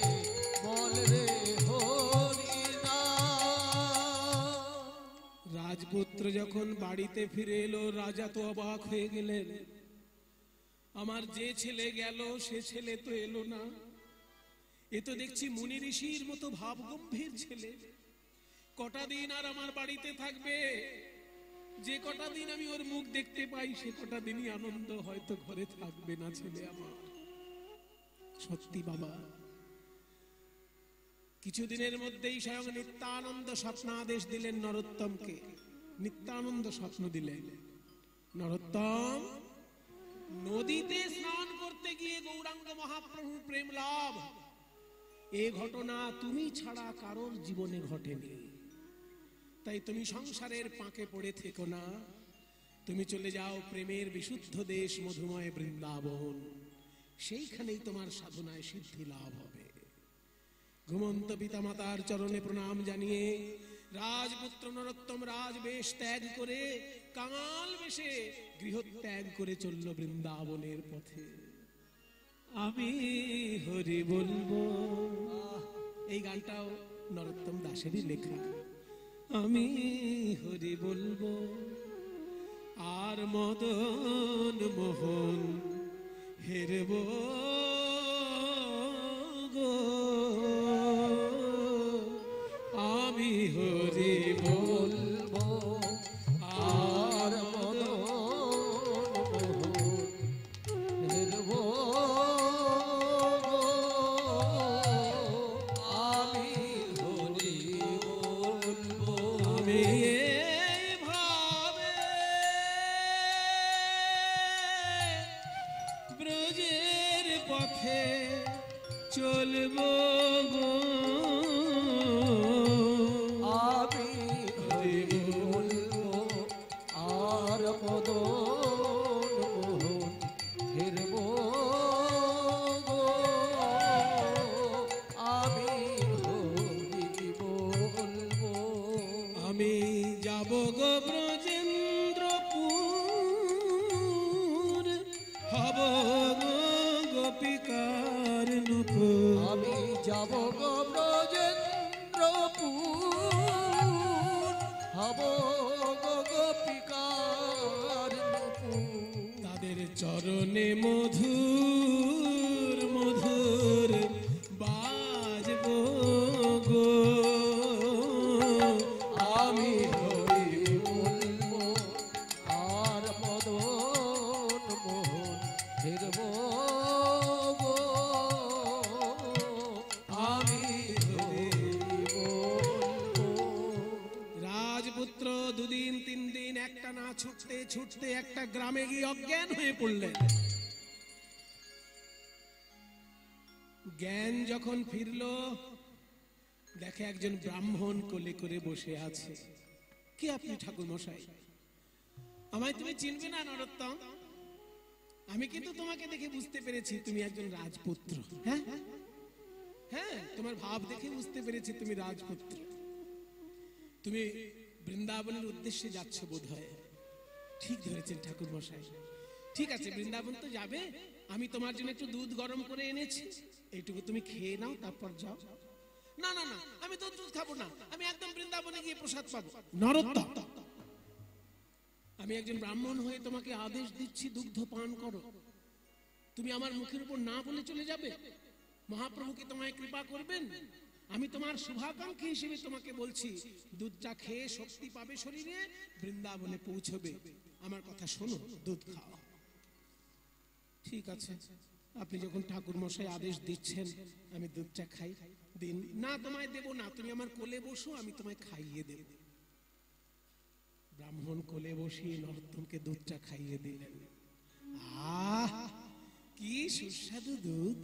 বল রে হরি নাম। রাজপুত্র যখন বাড়িতে ফিরে এলো, রাজা তো অবাক হয়ে গেলেন। আমার যে ছেলে গেল সে ছেলে তো এলো না, এ তো দেখছি মুনি ঋষির মতো ভাবগম্ভীর ছেলে। কটা দিন আর আমার বাড়িতে থাকবে? যে কটা দিন আমি ওর মুখ দেখতে পাই সে কটা দিনই আনন্দ, হয়তো ঘরে থাকবে না ছেলে আমার। সত্যি বাবা, কিছুদিনের মধ্যেই স্বয়ং নিত্যানন্দ স্বপ্নাদেশ দিলেন নরোত্তমকে। নিত্যানন্দ স্বপ্ন দিলেন, নরোত্তম, নদীতে স্নান করতে গিয়ে গৌরাঙ্গ মহাপ্রভুর প্রেম লাভ, এ ঘটনা তুমি ছাড়া কারোর জীবনে ঘটেনি। তাই তুমি সংসারের পাকে পড়ে থেকো না, তুমি চলে যাও প্রেমের বিশুদ্ধ দেশ মধুময় বৃন্দাবন, সেইখানেই তোমার সাধনায় সিদ্ধি লাভ হবে। ঘুমন্ত পিতামাতার চরণে প্রণাম জানিয়ে রাজপুত্র নরোত্তম রাজবেশ ত্যাগ করে কাঙাল বেশে গৃহত্যাগ করে চলল বৃন্দাবনের পথে। আমি হরি বলবো, এই গানটাও নরোত্তম দাসেরই লেখা। আমি হরি বলবো আর মদন মোহন হেরব গো, আমি হরি বলবো আর মদন মোহন হেরব গো, আমি হরি বলবো। আমি ভাবে ব্রজের পথে চলবো গো, আমি হরি বলবো আর মদন মোহন হেরব গো, আমি হরি বলবো। আমি যাব গো ব্রজেন্দ্রপুর, হব গো গোপিকার নূপুর। আমি যাব গো ব্রজেন্দ্রপুর, হব গো গোপিকার নূপুর। তাদের চরণে মধুর মধুর বাজবো গো, আমি হরি বলবো আর মদন মোহন হেরব গো, আমি হরি বলবো। রাজপুত্র দুদিন তিন দিন একটা না ছুটতে ছুটতে একটা গ্রামে গিয়ে অজ্ঞান হয়ে পড়লেন। জ্ঞান যখন ফিরলো, দেখে একজন ব্রাহ্মণ কোলে করে বসে আছে। কি আপনি ঠাকুর মশাই? আমায় তুমি চিনবে না নরোত্তম? আমি কিন্তু তোমাকে দেখে বুঝতে পেরেছি তুমি একজন রাজপুত্র। হ্যাঁ হ্যাঁ, তোমার ভাব দেখে বুঝতে পেরেছি তুমি রাজপুত্র। তুমি বৃন্দাবনের উদ্দেশ্যে যাচ্ছ বোধ হয়। ঠিক ধরেছেন ঠাকুর মশাই। ঠিক আছে, বৃন্দাবন তো যাবে, আমি তোমার জন্য একটু দুধ গরম করে এনেছি, এইটুকু তুমি খেয়ে নাও, তারপর যাও। না না না, আমি তো দুধ খাবো না, আমি একদম বৃন্দাবনে গিয়ে প্রসাদ পাবো। নরোত্তম, আমি একজন ব্রাহ্মণ হয়ে তোমাকে আদেশ দিচ্ছি দুগ্ধ পান করো। তুমি আমার মুখের উপর না বলে চলে যাবে? মহাপ্রভু কি তোমায় কৃপা করবেন? আমি তোমার শুভাকাঙ্ক্ষী হিসেবে তোমাকে বলছি, দুধটা খেয়ে শক্তি পাবে শরীরে, বৃন্দাবনে পৌঁছবে। আমার কথা শোনো, দুধ খাও। ঠিক আছে, আপনি যখন ঠাকুর মশাই আদেশ দিচ্ছেন আমি দুধটা খাই। দিন। না, তোমায় দেব না, তুমি আমার কোলে বসো, আমি তোমায় খাইয়ে দেব। ব্রাহ্মণ কোলে বসিয়ে নরোত্তমকে দুধটা খাইয়ে দিলেন। আহ, কি সুস্বাদু দুধ!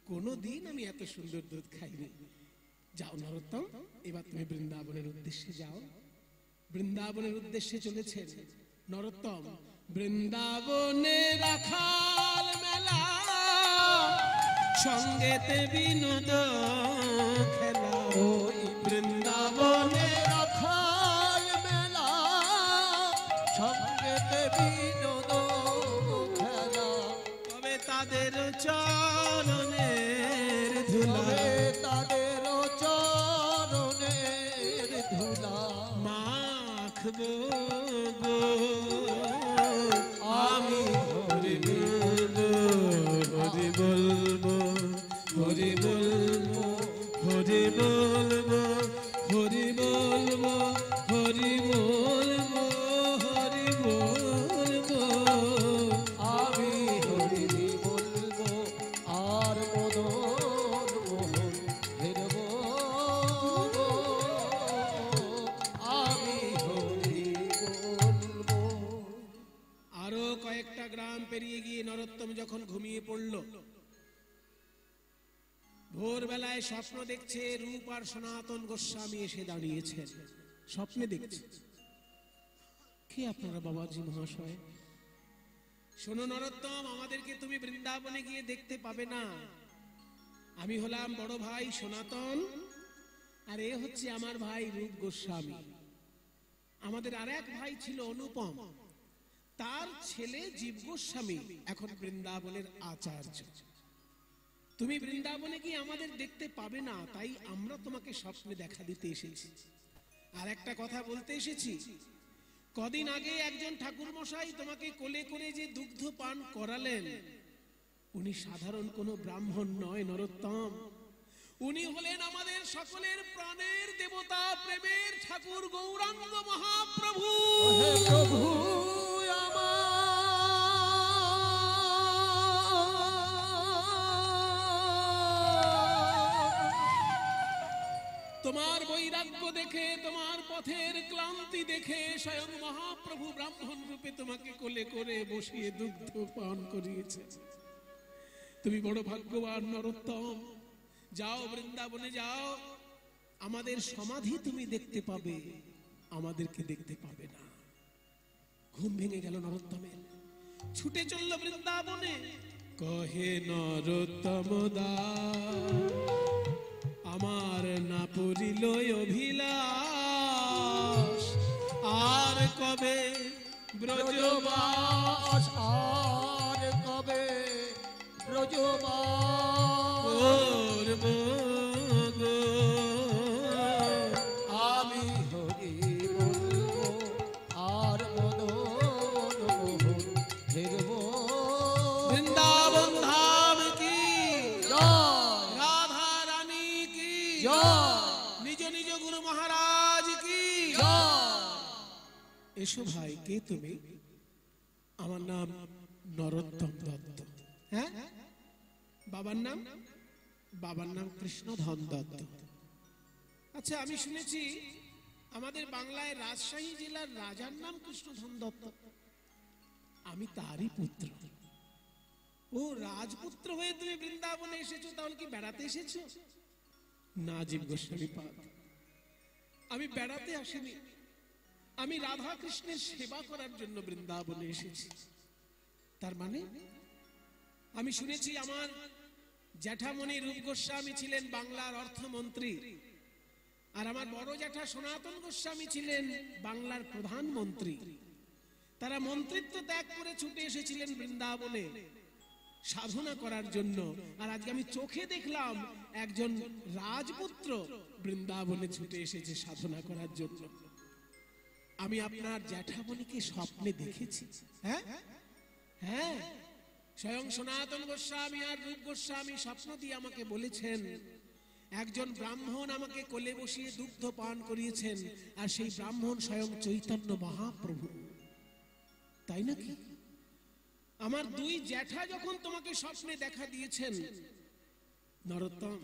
কোনদিন আমি এত সুন্দর দুধ খাইনি। যাও নরোত্তম, এবার তুমি বৃন্দাবনের উদ্দেশ্যে যাও। বৃন্দাবনের উদ্দেশ্যে চলেছেন নরোত্তম। বৃন্দাবনে রাখাল মেলা, সঙ্গেতে বিনোদ খেলা। ওই বৃন্দাবনে রাখাল মেলা, সঙ্গেতে বিনোদ খেলা। তবে তাদের চরণের ধুলা, তাদের চরণের ধুলা মাখ রাখবো গো, আমি হরি বলবো, হরি বলবো, হরি বলবো, হরি বলবো, হরি বলবো, হরি বলবো, হরি বলবো, আমি হরি বলবো আর মদন মোহন হেরব গো, আমি হরি বলবো। আরো কয়েকটা গ্রাম পেরিয়ে গিয়ে নরোত্তম যখন ঘুমিয়ে পড়ল, ভোরবেলায় স্বপ্ন দেখছে রূপ আর সনাতন গোস্বামী এসে দাঁড়িয়েছেন। স্বপ্নে দেখছে। কে আপনারা বাবাজি মহাশয়? শোনো নরোত্তম, আমাদেরকে তুমি বৃন্দাবনে গিয়ে দেখতে পাবে না। আমি হলাম বড় ভাই সনাতন, আর এ হচ্ছে আমার ভাই রূপ গোস্বামী। আমাদের আর এক ভাই ছিল অনুপম, তার ছেলে জীব গোস্বামী এখন বৃন্দাবনের আচার্য। তুমি বৃন্দাবনে গিয়ে আমাদের দেখতে পাবে না, তাই আমরা তোমাকে স্বপ্নে দেখা দিতে এসেছি। আর একটা কথা বলতে এসেছি, কদিন আগে একজন ঠাকুর মশাই তোমাকে কোলে করে যে দুগ্ধ পান করালেন, উনি সাধারণ কোনো ব্রাহ্মণ নয় নরোত্তম। উনি হলেন আমাদের সকলের প্রাণের দেবতা, প্রেমের ঠাকুর গৌরাঙ্গ মহাপ্রভু। হে প্রভু তোমার বৈরাগ্য দেখে, তোমার পথের ক্লান্তি দেখে স্বয়ং মহাপ্রভু ব্রাহ্মণ রূপে তোমাকে কোলে করে বসিয়ে দুগ্ধ পান করিয়েছে। তুমি বড় ভাগ্যবান নরোত্তম। যাও বৃন্দাবনে যাও, আমাদের সমাধি তুমি দেখতে পাবে, আমাদেরকে দেখতে পাবে না। ঘুম ভেঙে গেল নরোত্তমের, ছুটে চলল বৃন্দাবনে। কহে নরোত্তম দাস, আমার না পুরিল অভিলাষ, আর কবে ব্রজবাস, ব্রজবাস আর কবে ব্রজবাস করব গো, আমি হরি বলবো আর মদন মোহন হেরব বৃন্দাবন ধাম কি জয় রাধা রানী কি জয় নিজ নিজ গুরু মহারাজ কি। জয়। এসো ভাই, কে তুমি? আমার নাম নরোত্তম দত্ত। হ্যাঁ, বাবার নাম? বাবার নাম কৃষ্ণধন দত্ত। আচ্ছা, আমি শুনেছি আমাদের বাংলায় রাজশাহী জেলার রাজার নাম কৃষ্ণধন দত্ত। আমি তারই পুত্র। ও রাজপুত্র হয়ে তুমি বৃন্দাবনে এসেছো, তাহলে কি বেড়াতে এসেছো? না জীব গোস্বামী পাদ, আমি বেড়াতে আসিনি, আমি রাধা কৃষ্ণের সেবা করার জন্য বৃন্দাবনে এসেছি। তার মানে আমি শুনেছি আমার জ্যাঠামণি রূপ গোস্বামী ছিলেন বাংলার অর্থমন্ত্রী, আর আমার বড় জ্যাঠা সনাতন গোস্বামী ছিলেন বাংলার প্রধানমন্ত্রী। তারা মন্ত্রিত্ব ত্যাগ করে ছুটে এসেছিলেন বৃন্দাবনে সাধনা করার জন্য। আর আজকে আমি চোখে দেখলাম একজন রাজপুত্র বৃন্দাবনে ছুটে এসেছে সাধনা করার জন্য। আমি আপনার জ্যাঠামণিকে স্বপ্নে দেখেছি। হ্যাঁ হ্যাঁ, স্বয়ং সনাতন গোস্বামী আর রূপ গোস্বামী স্বপ্ন দিয়ে আমাকে বলেছেন, একজন ব্রাহ্মণ আমাকে কোলে বসিয়ে দুগ্ধ পান করিয়েছেন, আর সেই ব্রাহ্মণ স্বয়ং চৈতন্য মহাপ্রভু। তাই নাকি? আমার দুই জ্যাঠা যখন তোমাকে স্বপ্নে দেখা দিয়েছেন নরোত্তম,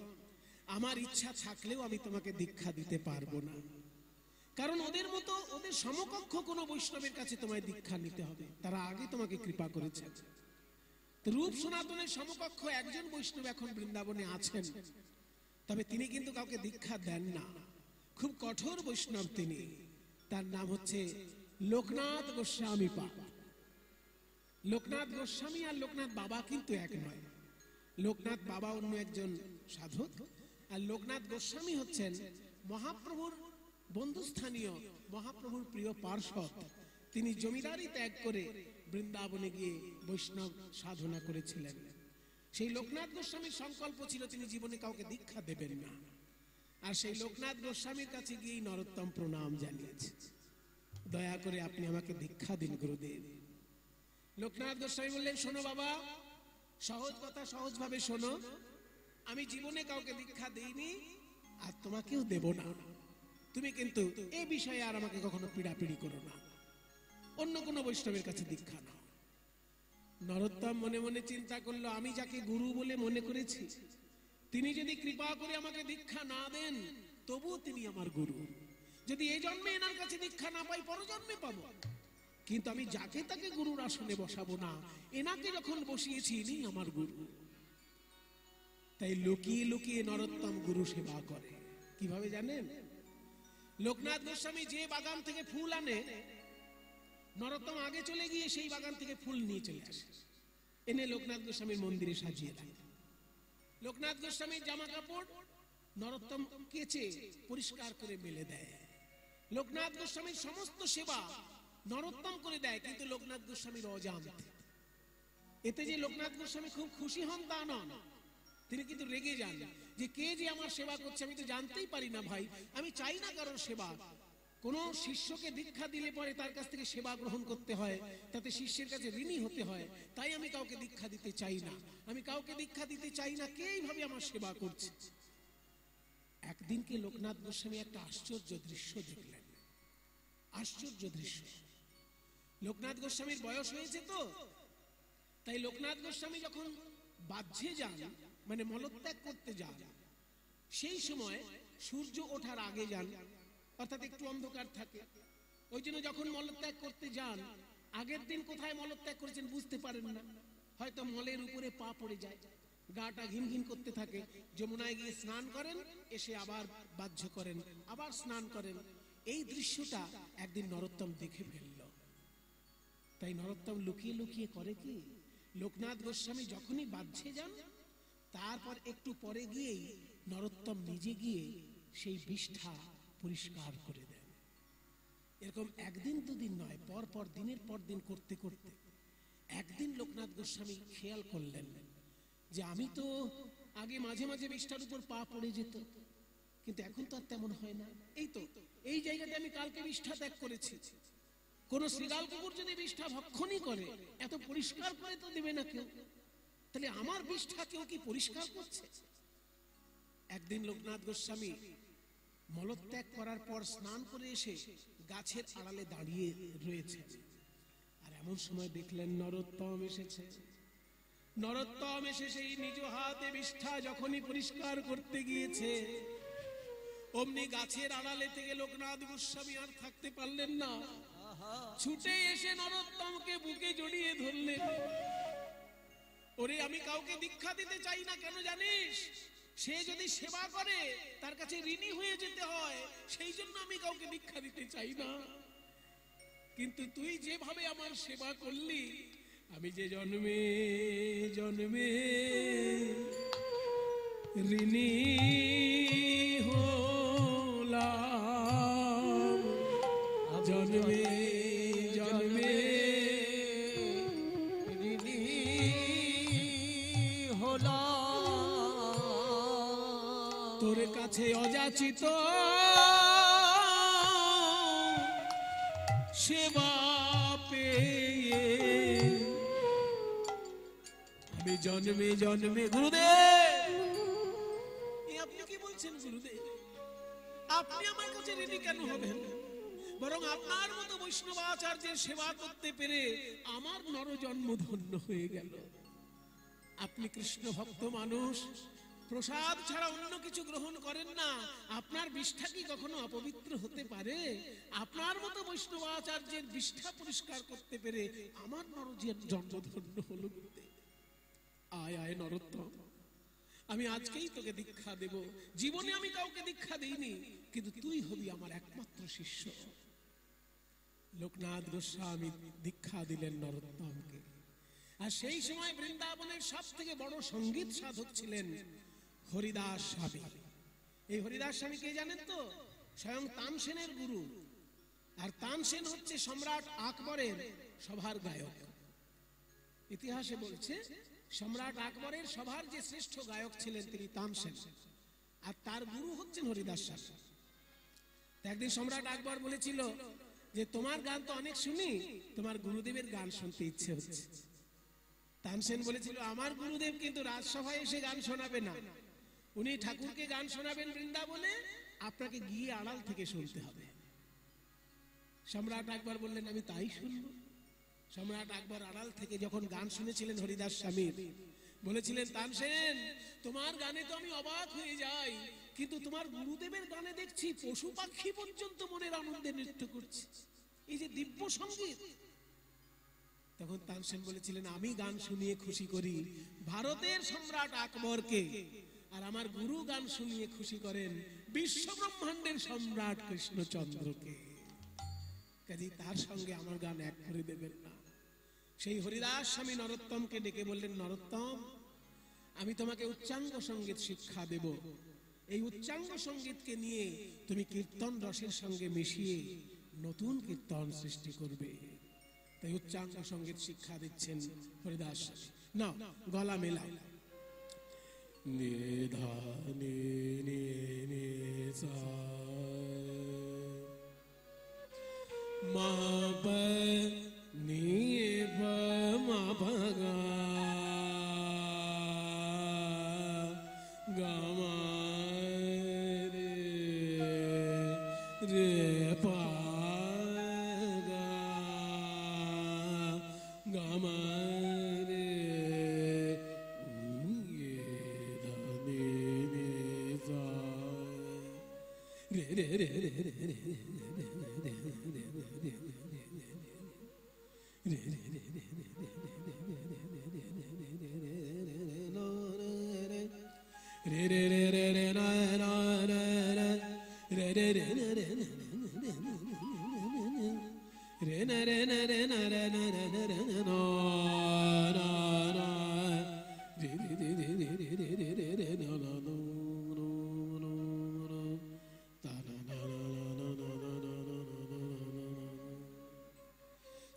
আমার ইচ্ছা থাকলেও আমি তোমাকে দীক্ষা দিতে পারবো না, কারণ ওদের মতো, ওদের সমকক্ষ কোনো বৈষ্ণবের কাছে তোমায় দীক্ষা নিতে হবে। তারা আগে তোমাকে কৃপা করেছে। রূপ সনাতনের সমকক্ষ একজন বৈষ্ণব এখন বৃন্দাবনে আছেন, তবে তিনি কিন্তু কাউকে দীক্ষা দেন না। খুব কঠোর বৈষ্ণব তিনি। তার নাম হচ্ছে লোকনাথ গোস্বামী পা। লোকনাথ গোস্বামী আর লোকনাথ বাবা কিন্তু এক নয়। লোকনাথ বাবা অন্য একজন সাধক, আর লোকনাথ গোস্বামী হচ্ছেন মহাপ্রভুর বন্ধুস্থানীয়, মহাপ্রভুর প্রিয় পার্ষদ। তিনি জমিদারি ত্যাগ করে বৃন্দাবনে গিয়ে বৈষ্ণব সাধনা করেছিলেন। সেই লোকনাথ গোস্বামীর সংকল্প ছিল তিনি জীবনে কাউকে দীক্ষা দেবেন না, আর সেই লোকনাথ গোস্বামীর কাছে গিয়ে নরোত্তম প্রণাম জানিয়েছে। দয়া করে আপনি আমাকে দীক্ষা দিন গুরুদেব। লোকনাথ গোস্বামী বললেন, শোনো বাবা, সহজ কথা সহজভাবে শোনো, আমি জীবনে কাউকে দীক্ষা দেইনি আর তোমাকেও দেব না। তুমি কিন্তু এ বিষয়ে আর আমাকে কখনো পীড়াপিড়ি করো না, অন্য কোনো বৈষ্ণবের কাছে দীক্ষা নাও। নরোত্তম মনে মনে চিন্তা করলো, আমি যাকে গুরু বলে মনে করেছি, তিনি যদি কৃপা করে আমাকে দীক্ষা না দেন, তবুও তিনি আমার গুরু। যদি এই জন্মে এনার কাছে দীক্ষা না পাই, পরজন্মে পাবো। কিন্তু আমি যাকে তাকে গুরুর আসনে বসাবো না, এনাকে যখন বসিয়েছি ইনি আমার গুরু। তাই লুকিয়ে লুকিয়ে নরোত্তম গুরু সেবা করে। কিভাবে জানেন? লোকনাথ গোস্বামী যে বাগান থেকে ফুল আনে, নরোত্তম আগে চলে গিয়ে সেই বাগান থেকে ফুল নিয়ে চলে আসে, এনে লোকনাথ গোস্বামীর মন্দিরে সাজিয়ে দেয়। লোকনাথ গোস্বামীর জামা কাপড় নরোত্তম কেচে পরিষ্কার করে মেলে দেয়। লোকনাথ গোস্বামীর সমস্ত সেবা নরোত্তম করে দেয়, কিন্তু লোকনাথ গোস্বামীর অজান্তে। এতে যে লোকনাথ গোস্বামী খুব খুশি হন তা নন, তিনি কিন্তু রেগে যান যে কে যে আমার সেবা করছে আমি তো জানতেই পারি না। ভাই, আমি চাই না কারোর সেবা। কোন শিষ্যকে দীক্ষা দিলে পরে তার কাছ থেকে সেবা গ্রহণ করতে হয়, তাতে শিষ্যের কাছে ঋণী হতে হয়। তাই আমি কাউকে দীক্ষা দিতে চাই না, আমি কাউকে দীক্ষা দিতে চাই না কে এইভাবে আমার সেবা করছে। একদিনকে লোকনাথ গোস্বামী একটা আশ্চর্য দৃশ্য দেখলেন। আশ্চর্য দৃশ্য। লোকনাথ গোস্বামীর বয়স হয়েছে তো, তাই লোকনাথ গোস্বামী যখন বাহ্যে যান, মানে মলত্যাগ করতে যান, সেই সময় সূর্য ওঠার আগে যান, অর্থাৎ একটু অন্ধকার থাকে। ওই জন্য যখন মলত্যাগ করতে যান, আগের দিন কোথায় মলত্যাগ করেছেন বুঝতে পারেন না, হয়তো মলের উপরে পা পড়ে যায়, গাটা ঘিনঘিন করতে থাকে। যমুনায় গিয়ে স্নান করেন, এসে আবার বাহ্য করেন, আবার স্নান করেন। এই দৃশ্যটা একদিন নরোত্তম দেখে ফেলল। তাই নরোত্তম লুকিয়ে লুকিয়ে করে কি, লোকনাথ গোস্বামী যখনই বাহ্যে যান, তারপর একটু পরে গিয়েই নরোত্তম নিজে গিয়ে সেই বিষ্ঠা পরিষ্কার করে দেন। এরকম একদিন দুদিন নয়, পর পর দিনের পর দিন করতে করতে একদিন লোকনাথ গোস্বামী খেয়াল করলেন যে আমি তো আগে মাঝে মাঝে বিষ্ঠার উপর পা পড়ে যেত, কিন্তু এখন তো আর তেমন হয় না। এই তো এই জায়গাতে আমি কালকে বিষ্ঠা ত্যাগ করেছি। কোন শ্রীগাল কুকুর যদি বিষ্ঠা ভক্ষণই করে, এত পরিষ্কার করে তো দেবে না কেউ, তাহলে আমার বিষ্ঠা কেউ কি পরিষ্কার করছে? একদিন লোকনাথ গোস্বামী মলত্যাগ করার পর স্নান করে এসে গাছের আড়ালে দাঁড়িয়ে রয়েছে, আর এমন সময় দেখলেন নরোত্তম এসেছে। নরোত্তম এসে সেই নিজ হাতে বিষ্ঠা যখনই পরিষ্কার করতে গিয়েছে, অমনি গাছের আড়ালে থেকে লোকনাথ গোস্বামী আর থাকতে পারলেন না, ছুটে এসে নরোত্তমকে বুকে জড়িয়ে ধরলেন। ওরে, আমি কাউকে দীক্ষা দিতে চাই না, কেন জানিস? সে যদি সেবা করে তার কাছে ঋণী হয়ে যেতে হয়, সেই জন্য আমি কাউকে দীক্ষা দিতে চাই না। কিন্তু তুই যেভাবে আমার সেবা করলি, আমি যে জন্মে জন্মে ঋণী হলাম, জন্মে জন্মে ঋণী হলাম, তোর কাছে অযাচিত সেবা পেয়ে আমি জন্মে জন্মে। গুরুদেব, আপনি কি বলছেন গুরুদেব? আপনি আমার কাছে ঋণী কেন হবেন? বরং আপনার মতো বৈষ্ণব আচার্যের সেবা করতে পেরে আমার নরজন্ম ধন্য হয়ে গেল। আপনি কৃষ্ণ ভক্ত মানুষ, প্রসাদ ছাড়া অন্য কিছু গ্রহণ করেন না, আপনার বিষ্ঠা কি কখনো অপবিত্র হতে পারে? আপনার মতো বৈষ্ণব আচার্যের বিষ্ঠা পরিষ্কার করতে পেরে আমার নরজন্ম ধন্য হলো। আয় আয় নরোত্তম, আমি আজকেই তোকে দীক্ষা দেব। জীবনে আমি কাউকে দীক্ষা দেইনি, কিন্তু তুই হবি আমার একমাত্র শিষ্য। লোকনাথ গোস্বামী দীক্ষা দিলেন নরোত্তমকে। আর সেই সময় বৃন্দাবনের সব থেকে বড় সঙ্গীত সাধক ছিলেন হরিদাস স্বামী। এই হরিদাস স্বামী কে জানেন তো? স্বয়ং তানসেনের গুরু। আর তানসেন হচ্ছে সম্রাট আকবরের সভার গায়ক। ইতিহাসে বলছে সম্রাট আকবরের সভার যে শ্রেষ্ঠ গায়ক ছিলেন তিনি তানসেন, আর তার গুরু হচ্ছেন হরিদাস স্বামী। একদিন সম্রাট আকবর বলেছিল যে তোমার গান তো অনেক শুনি, তোমার গুরুদেবের গান শুনতে ইচ্ছে হচ্ছে। তানসেন বলেছিল আমার গুরুদেব কিন্তু রাজসভায় এসে গান শোনাবে না, উনি ঠাকুরকে গান শোনাবেন বৃন্দাবনে, আপনাকে গিয়ে আড়াল থেকে শুনতে হবে। সম্রাট আকবর বললেন আমি তাই শুনবো। সম্রাট আকবর আড়াল থেকে যখন গান শুনেছিলেন হরিদাস স্বামীর, বলেছিলেন তানসেন তোমার গানে তো আমি অবাক হয়ে যাই, কিন্তু তোমার গুরুদেবের গানে দেখছি পশু পাখি পর্যন্ত মনের আনন্দে নৃত্য করছে, এই যে দিব্য সঙ্গীত। তখন তানসেন বলেছিলেন আমি গান শুনিয়ে খুশি করি ভারতের সম্রাট আকবরকে, আর আমার গুরু গান শুনিয়ে খুশি করেন বিশ্ব ব্রহ্মাণ্ডের সম্রাট কৃষ্ণচন্দ্রকে, কাজে তার সঙ্গে আমার গান এক করে দেবেন না। সেই হরিদাস স্বামী নরোত্তমকে ডেকে বললেন নরোত্তম আমি তোমাকে উচ্চাঙ্গ সঙ্গীত শিক্ষা দেব, এই উচ্চাঙ্গ সঙ্গীতকে নিয়ে তুমি কীর্তন রসের সঙ্গে মিশিয়ে নতুন কীর্তন সৃষ্টি করবে। তাই উচ্চাঙ্গ সঙ্গীত শিক্ষা দিচ্ছেন হরিদাস স্বামী। না গলা মেলাও, নে ধা নে নে নে সা মা পা নি পা মা পা গা গা মা রে রে পা গা গা মা রে ধা নে নে সা রে রে রে রে রে রে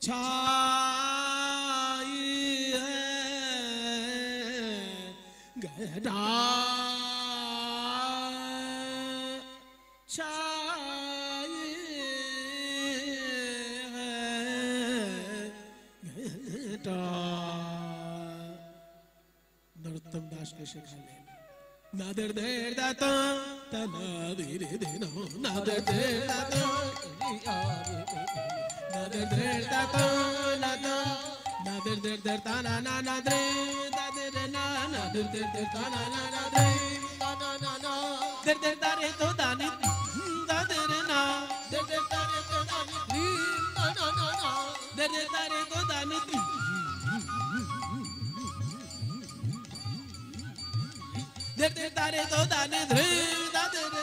छाई गहरा छाई गहरा। नरोत्तम दास के सिखालें नादर देर दाता तनादीर देनो नादर देर दाता nader der da ta na da nader der der ta na na na de nader na nader der der ta na na na de na na na na der der da re to da ni da der na der der da re to da ni na na na na der der da re to da ni der der da re to da ni dhre da der na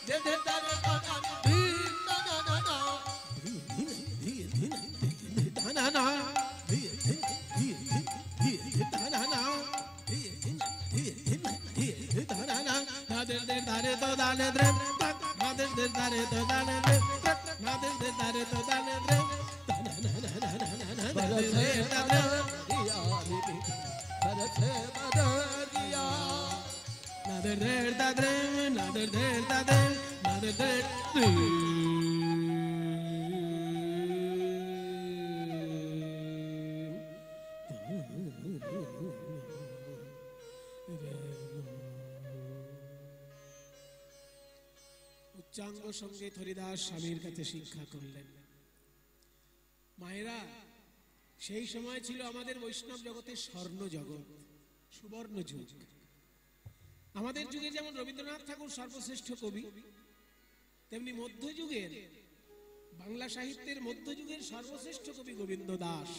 der der da re to da ni na na na na na na nader der dare to dane dre nader der dare to dane dre nader der dare to dane dre nader der dare nader der dare nader der dare nader der উচ্চাঙ্গ সঙ্গীত হরিদাস স্বামীর কাছে শিক্ষা করলেন। মায়েরা সেই সময় ছিল আমাদের বৈষ্ণব জগতের স্বর্ণ জগৎ, সুবর্ণ যুগ। আমাদের যুগে যেমন রবীন্দ্রনাথ ঠাকুর সর্বশ্রেষ্ঠ কবি, তেমনি মধ্যযুগের বাংলা সাহিত্যের মধ্যযুগের সর্বশ্রেষ্ঠ কবি গোবিন্দ দাস।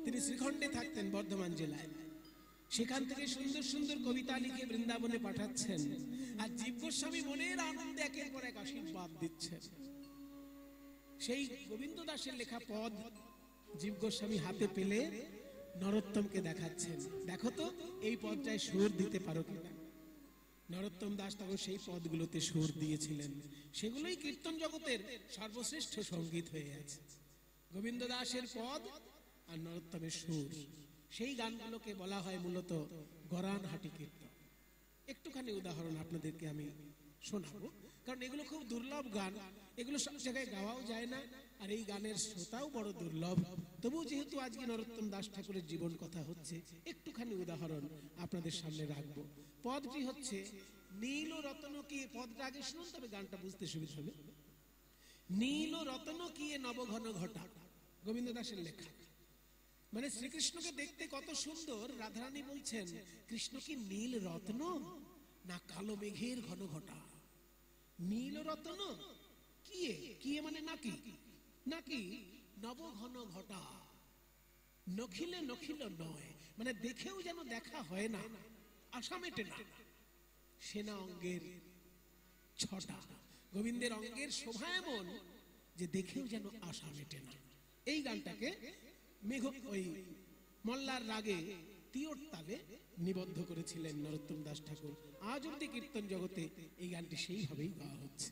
তিনি শ্রীখণ্ডে থাকতেন বর্ধমান জেলায়, সেখান থেকে সুন্দর সুন্দর কবিতা লিখে বৃন্দাবনে পাঠাচ্ছেন, আর জীব গোস্বামী মনের আনন্দে একের পর এক আশীর্বাদ দিচ্ছেন। সেই গোবিন্দ দাসের লেখা পদ জীব গোস্বামী হাতে পেলে নরোত্তমকে দেখাচ্ছেন, দেখো তো এই পদটায় সুর দিতে পারো কিনা। নরোত্তম দাস তখন সেই পদগুলোতে সুর দিয়েছিলেন, সেগুলোই কীর্তন জগতের সর্বশ্রেষ্ঠ সঙ্গীত হয়ে আছে। গোবিন্দ দাসের পদ আর নরোত্তমের সুর, সেই গানগুলোকে বলা হয় মূলত গরানহাটি কীর্তন। একটুখানি উদাহরণ আপনাদেরকে আমি শোনাবো, কারণ এগুলো খুব দুর্লভ গান, এগুলো সব জায়গায় গাওয়াও যায় না, আর এই গানের শ্রোতাও বড় দুর্লভ। তবু যেহেতু আজকে নরোত্তম দাস ঠাকুরের জীবন কথা হচ্ছে, একটুখানি উদাহরণ আপনাদের সামনে রাখবো। পদটি হচ্ছে নীল রতন কি, পদটা আগে শুনুন তবে গানটা বুঝতে সুবিধা হবে। নীল রতন কি নবঘন ঘটা, গোবিন্দ দাসের লেখা। মানে শ্রীকৃষ্ণকে দেখতে কত সুন্দর, রাধারানী বলছেন কৃষ্ণ কি নীল রত্ন না কালো মেঘের ঘন ঘটা। নীল রত্ন কি মানে নাকি, নাকি নবঘন ঘটা, নখিলে নখিল নয়, মানে দেখেও যেন দেখা হয় না, আশা মেটে না, সেনা অঙ্গের ছটা। গোবিন্দের অঙ্গের শোভা এমন যে দেখেও যেন আশা মেটে না। এই গানটাকে মেঘ ওই মল্লার রাগে তিয়র তালে নিবদ্ধ করেছিলেন নরোত্তম দাস ঠাকুর। আজ অব্দি কীর্তন জগতে এই গানটি সেইভাবেই গাওয়া হচ্ছে।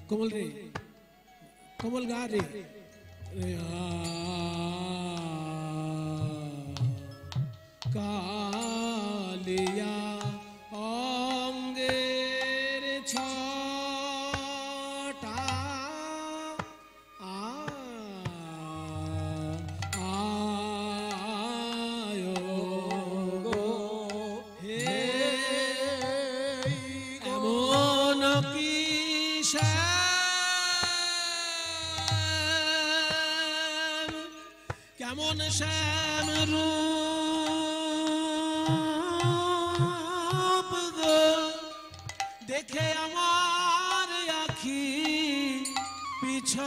कमल रे, कमल गा रे, कालिया अंगेर छटा आयो गो हे एमन की কেমন শ্যাম রূপ গো, দেখে আমার আখি পিছল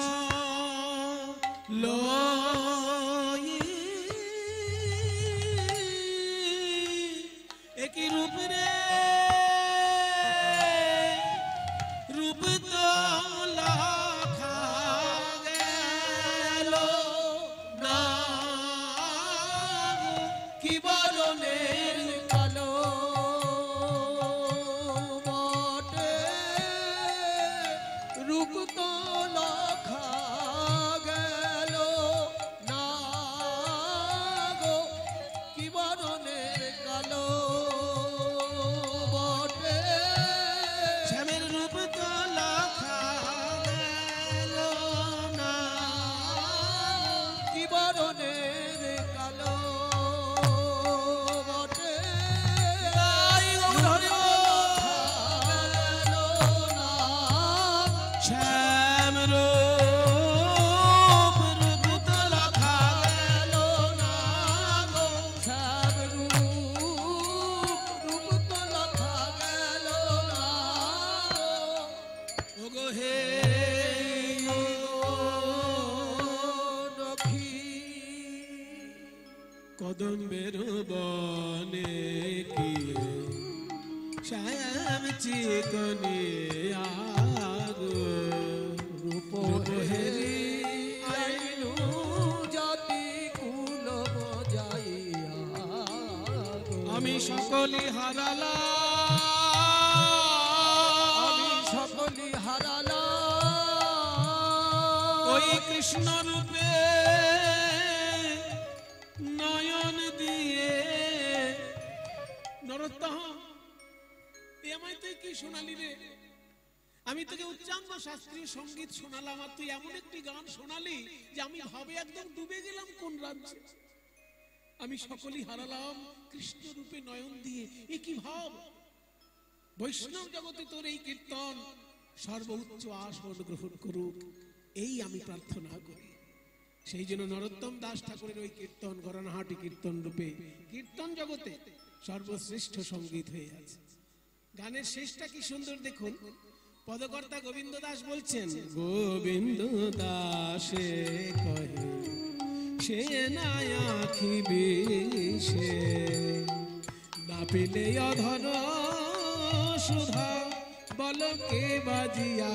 একই রূপ রে, রূপ তো লাখা গেল না, কি বরণের কালো বটে, রূপ তো লাখা গেল না গো, কি বরণের কালো বটে, শ্যামের রূপ তো লাখা গেল না, কি বরণের কালো বটে, গাই গৌর গেল না, শ্যাম রূপ রূপ তো লাখা গেল না গো, শ্যাম রূপ তো লাখা গেল না ওগো হে নখী, কদম্বের বনে কি শ্যাম চিকনে আগো সকলি হারালা, আমি সকলি হারালাম ওই কৃষ্ণ রূপে নয়ন দিয়ে। নরোত্তম, এ আমায় তুই কি শোনালি রে? আমি তোকে উচ্চাঙ্গ শাস্ত্রীয় সঙ্গীত শোনালাম, আর তুই এমন একটি গান শোনালি যে আমি ভাবে একদম ডুবে গেলাম কোন রাজ্যে। আমি সকলই হারালাম কৃষ্ণ রূপে নয়ন দিয়ে, এ কি ভাব! বৈষ্ণব জগতে তোর এই কীর্তন সর্বোচ্চ আসন গ্রহণ করুক, এই আমি প্রার্থনা করি। সেই জন্য নরোত্তম দাস ঠাকুরের ওই কীর্তন গরানহাটি কীর্তন রূপে কীর্তন জগতে সর্বশ্রেষ্ঠ সঙ্গীত হয়ে আছে। গানের শেষটা কি সুন্দর দেখুন। পদকর্তা গোবিন্দ দাস বলছেন, গোবিন্দ দাসে কহে সে না আঁখি বিষে, না পেলে অধর সুধা বলকে বাজিয়া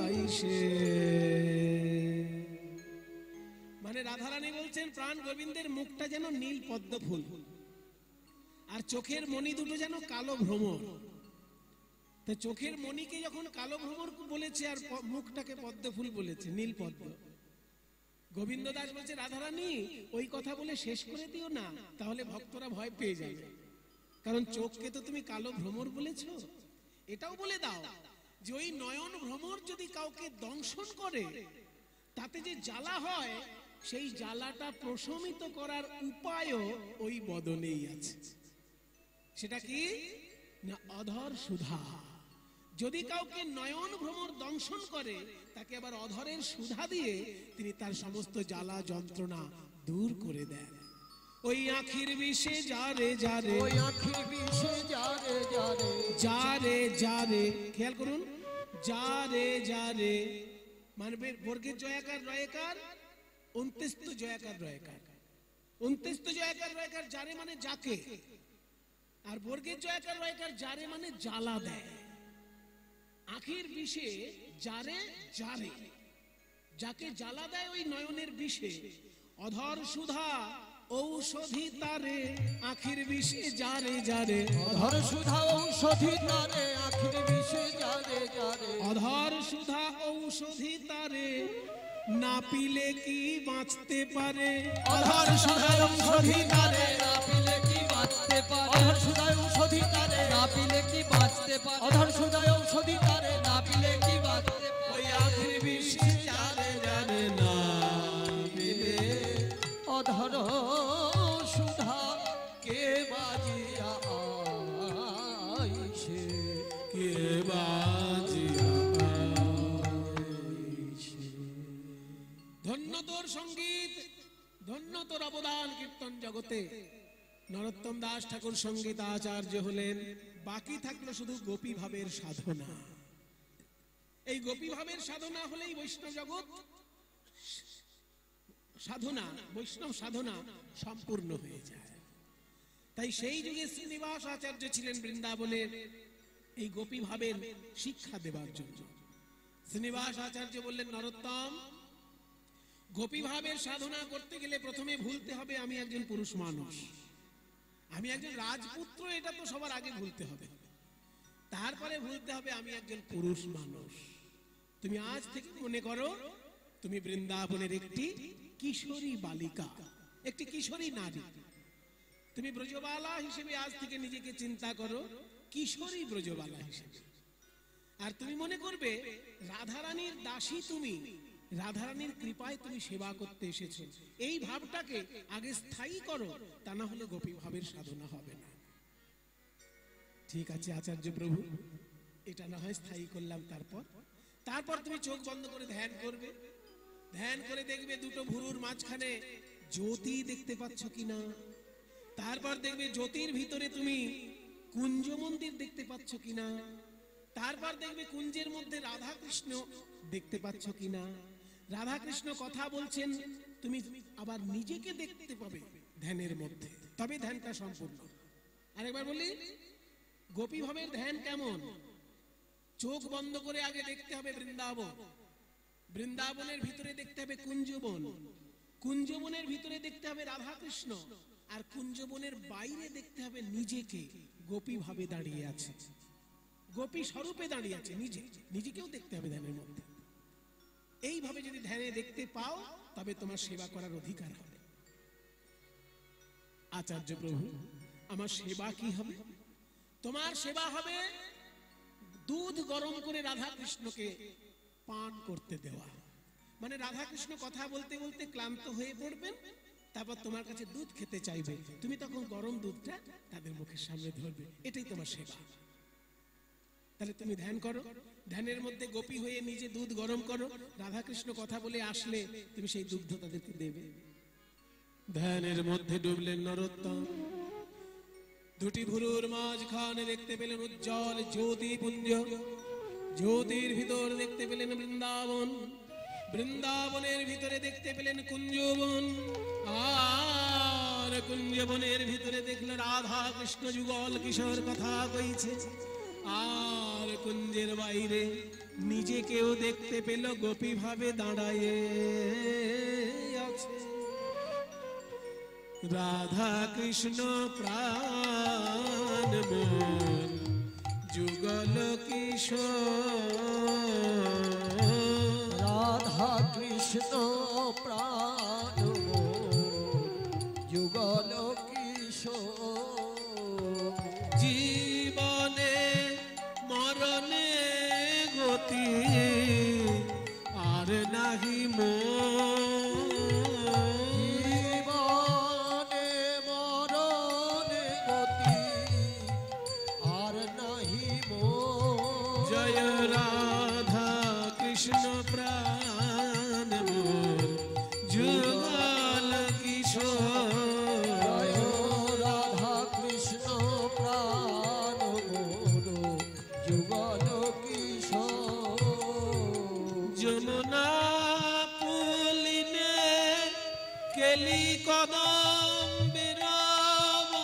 আইসে। মানে রাধারানী বলছেন প্রাণ গোবিন্দের মুখটা যেন নীল পদ্ম ফুল, আর চোখের মণি দুটো যেন কালো ভ্রমর। তো চোখের মণিকে যখন কালো ভ্রমর বলেছে আর মুখটাকে পদ্ম ফুল বলেছে, নীল পদ্ম। গোবিন্দ দাস বলছে রাধারানী ওই কথা বলে শেষ করে দিও না, তাহলে ভক্তরা ভয় পেয়ে যাবে। কারণ চোখকে তো তুমি কালো ভ্রমর বলেছো, এটাও বলে দাও যে ওই নয়ন ভ্রমর যদি কাউকে দংশন করে তাতে যে জ্বালা হয়, সেই জ্বালাটা প্রশমিত করার উপায়ও ওই বদনেই আছে। সেটা কি না? অধর সুধা। যদি কাউকে নয়ন ভ্রমর দংশন করে, তাকে আবার অধরের সুধা দিয়ে তিনি তার সমস্ত জ্বালা যন্ত্রণা দূর করে দেন। ওই আখির বিষে যারে যারে, ওই আখির বিষে যারে যারে, যারে যারে, খেয়াল করুন, যারে যারে মানবে বর্গের জয়াকার রয়কার, 29 জয়াকার রয়কার, 29 জয়াকার রয়কার, যারে মানে যাকে, আর বর্গের জয়াকার রয়কার যারে মানে জ্বালা দেয়। আখির বিষে যারে যারে, যাকে জ্বালা দেয় ওই নয়নের বিষে। অধর সুধা ঔষধি তারে, আখির বিষে যারে যারে, অধর সুধা ঔষধি তারে, আখির বিষে যারে যারে, অধর সুধা ঔষধি তারে, না পিলে কি বাঁচতে পারে। অধর সুধা ঔষধি তারে, না পিলে কি বাঁচতে পারে, অধর সুধা ঔষধি তারে, না পিলে কি বাঁচতে পারে, অধর সুধা ঔষধি তারে, না পিলে কি বাঁচতে পারে। ওই আখির বিষে যারে যারে, না পিলে অধর সুধা কে বাজিয়া আইছে, কে বাজিয়া আইছে। ধন্য তোর সঙ্গীত, ধন্য তোর অবদান কীর্তন জগতে। নরোত্তম দাস ঠাকুর সঙ্গীত আচার্য হলেন, বাকি থাকলো শুধু গোপী ভাবের সাধনা। এই গোপী ভাবের সাধনা হলেই বৈষ্ণব জগৎ সাধনা, বৈষ্ণব সাধনা সম্পূর্ণ হয়ে যায়। তাই সেই যুগে শ্রীনিবাস আচার্য ছিলেন বৃন্দাবনের এই গোপী ভাবের শিক্ষা দেবার জন্য। শ্রীনিবাস আচার্য বললেন, নরোত্তম, গোপী ভাবের সাধনা করতে গেলে প্রথমে ভুলতে হবে আমি একজন পুরুষ মানুষ, আমি একজন রাজপুত্র, এটা তো সবার আগে ভুলতে হবে। তারপরে ভুলতে হবে আমি একজন পুরুষ মানুষ। তুমি আজ থেকে মনে করো তুমি বৃন্দাবনের একটি কিশোরী বালিকা, একটি কিশোরী নারী। তুমি ব্রজবালা হিসেবে আজ থেকে নিজেকে চিন্তা করো, কিশোরী ব্রজবালা হিসেবে। আর তুমি মনে করবে রাধারানীর দাসী তুমি, রাধারানীর কৃপায় তুমি সেবা করতে এসেছো। এই ভাবটাকে আগে স্থায়ী করো, তা না হলে গোপী ভাবের সাধনা হবে না। ঠিক আছে আচার্য প্রভু, এটা না হয় স্থায়ী করলাম। তারপর তুমি চোখ বন্ধ করে ধ্যান করবে। ধ্যান করে দেখবে দুটো ভুরুর মাঝখানে জ্যোতি দেখতে পাচ্ছ কিনা। তারপর দেখবে জ্যোতির ভিতরে তুমি কুঞ্জ মন্দির দেখতে পাচ্ছ কিনা। তারপর দেখবে কুঞ্জের মধ্যে রাধা কৃষ্ণ দেখতে পাচ্ছ কিনা। রাধা কৃষ্ণ কথা বলছেন, তুমি আবার নিজেকে দেখতে পাবে ধ্যানের মধ্যে, তবে ধ্যানটা সম্পূর্ণ। আরেকবার বলি, গোপী ভাবের ধ্যান কেমন? চোখ বন্ধ করে আগে দেখতে হবে বৃন্দাবন, বৃন্দাবনের ভিতরে দেখতে হবে কুঞ্জবন, কুঞ্জবনের ভিতরে দেখতে হবে রাধা কৃষ্ণ, আর কুঞ্জবনের বাইরে দেখতে হবে নিজেকে গোপী ভাবে দাঁড়িয়ে আছে, গোপী স্বরূপে দাঁড়িয়ে আছে, নিজেকেও দেখতে হবে ধ্যানের মধ্যে। এইভাবে যদি ধ্যানে দেখতে পাও তবে তোমার সেবা করার অধিকার হবে। আচার্য প্রভু, আমার সেবা কি হবে? তোমার সেবা হবে দুধ গরম করে রাধা কৃষ্ণকে পান করতে দেওয়া। মানে রাধা কৃষ্ণ কথা বলতে বলতে ক্লান্ত হয়ে পড়বেন, তারপর তোমার কাছে দুধ খেতে চাইবে, তুমি তখন গরম দুধটা তাদের মুখের সামনে ধরবে, এটাই তোমার সেবা। তাহলে তুমি ধ্যান করো, ধ্যানের মধ্যে গোপী হয়ে নিজে দুধ গরম করো, রাধা কৃষ্ণ কথা বলে আসলে তুমি সেই দুগ্ধ তাদেরকে দেবে। ধ্যানের মধ্যে ডুবলেন নরোত্তম, দুটি ভুরুর মাঝখানে দেখতে পেলেন উজ্জ্বল জ্যোতিপুঞ্জ, জ্যোতির ভিতর দেখতে পেলেন বৃন্দাবন, বৃন্দাবনের ভিতরে দেখতে পেলেন কুঞ্জবন, আর কুঞ্জবনের ভিতরে দেখলেন রাধা কৃষ্ণ যুগল কিশোর কথা কইছে, আর কুঞ্জের বাইরে নিজেকেও দেখতে পেল গোপী ভাবে দাঁড়ায়ে আছে। রাধা কৃষ্ণ প্রাণ মন যুগল কিশোর, রাধা কৃষ্ণ প্রাণ যুগল কিশোর, জীবনে মরণে গতি আর নাহি জীবনে মরণে গতি আর নাহি জয় রাধা কৃষ্ণ প্রাণ মোর যুগল কিশোর, জয় রাধা কৃষ্ণ প্রাণ মোর যুগল কিশোর, যমুনা পুলিনে কেলি কদম বিরাবনে,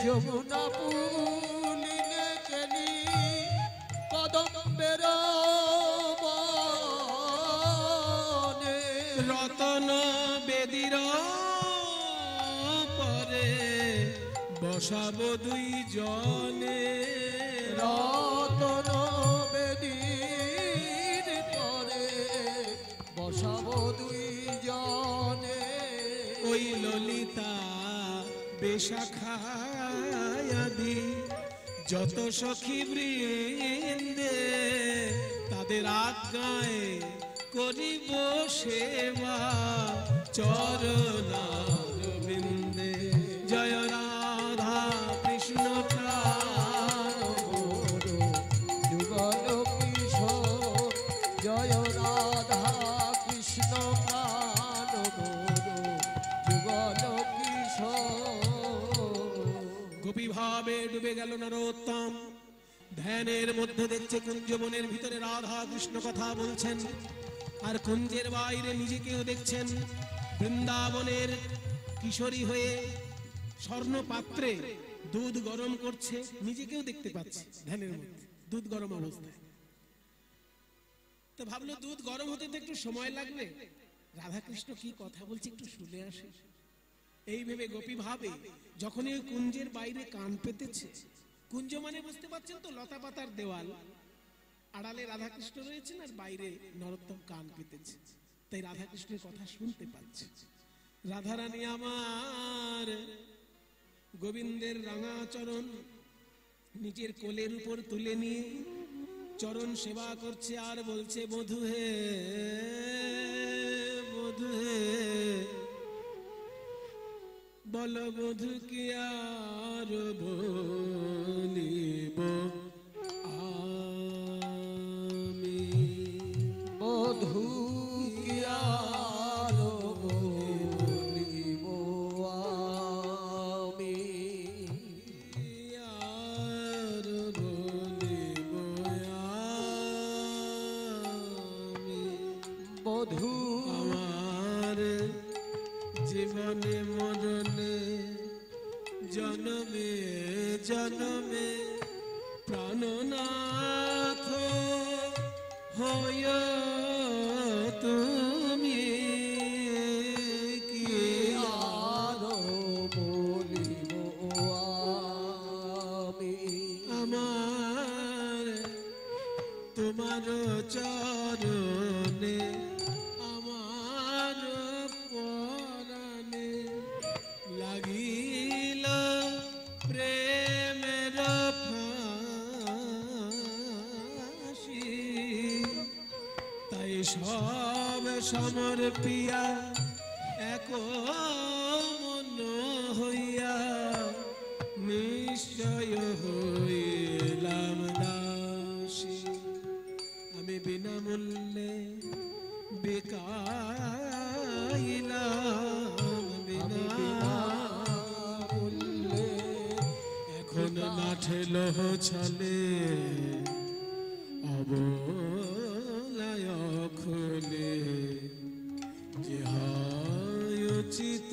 যমুনা পুলিনে কেলি কদম্বের বনে, রতন বেদির পরে বসাব দুই জনে, রতন বেদীর পরে বসাবো দুই জনে, ওই ললিতা বেশাখায়াদি যত সখী বৃন্দে তাদের আজ্ঞায় করিব সেবা চরণারবিন্দে। জয় রাধা কৃষ্ণ প্রাণ মোর যুগল কিশোর, জয় রাধা কৃষ্ণ প্রাণ মোর যুগল কিশোর। গোপী ভাবে ডুবে গেল নরোত্তম, ধ্যানের মধ্যে দেখছে কুঞ্জবনের ভিতরে রাধা কৃষ্ণ কথা বলছেন, আর কুঞ্জের বাইরে নিজেকেও দেখছেন বৃন্দাবনের কিশোরী হয়ে স্বর্ণ পাত্রে দুধ গরম করছে, নিজেকেও দেখতে পাচ্ছে ধ্যানের মধ্যে দুধ গরম অবস্থায়। তো ভাবলো দুধ গরম হতে তো একটু সময় লাগবে, রাধা কৃষ্ণ কি কথা বলছে একটু শুনে আসে। এই ভেবে গোপী ভাবে যখনই ওই কুঞ্জের বাইরে কান পেতেছে, কুঞ্জ মানে বুঝতে পারছেন তো লতা পাতার দেওয়াল, আড়ালে রাধাকৃষ্ণ রয়েছেন আর বাইরে নরোত্তম কান পেতেছে, তাই রাধাকৃষ্ণের কথা শুনতে পাচ্ছে। রাধারানী আমার গোবিন্দের রাঙা চরণ নিজের কোলের উপর তুলে নিয়ে চরণ সেবা করছে আর বলছে মধু হে মধু হে, বল মধু কি আর বলিব আমি, মধু কি আর বলিব আমি, আর বলিব আমি, মধু আমার জীবনে মরণে জনমে জনমে তোমার চরণে আমার পরাণে লাগিল প্রেমের ফাঁসি, তাই সব সমর্পিয়া এক মন হইয়া নিশ্চয় হইলাম দাসী। আমি বিনামূল্যে বিকাইলাম বিনামূল্যে, এখন না ঠেল ছলে অবলায় খুলে, যে হয় উচিত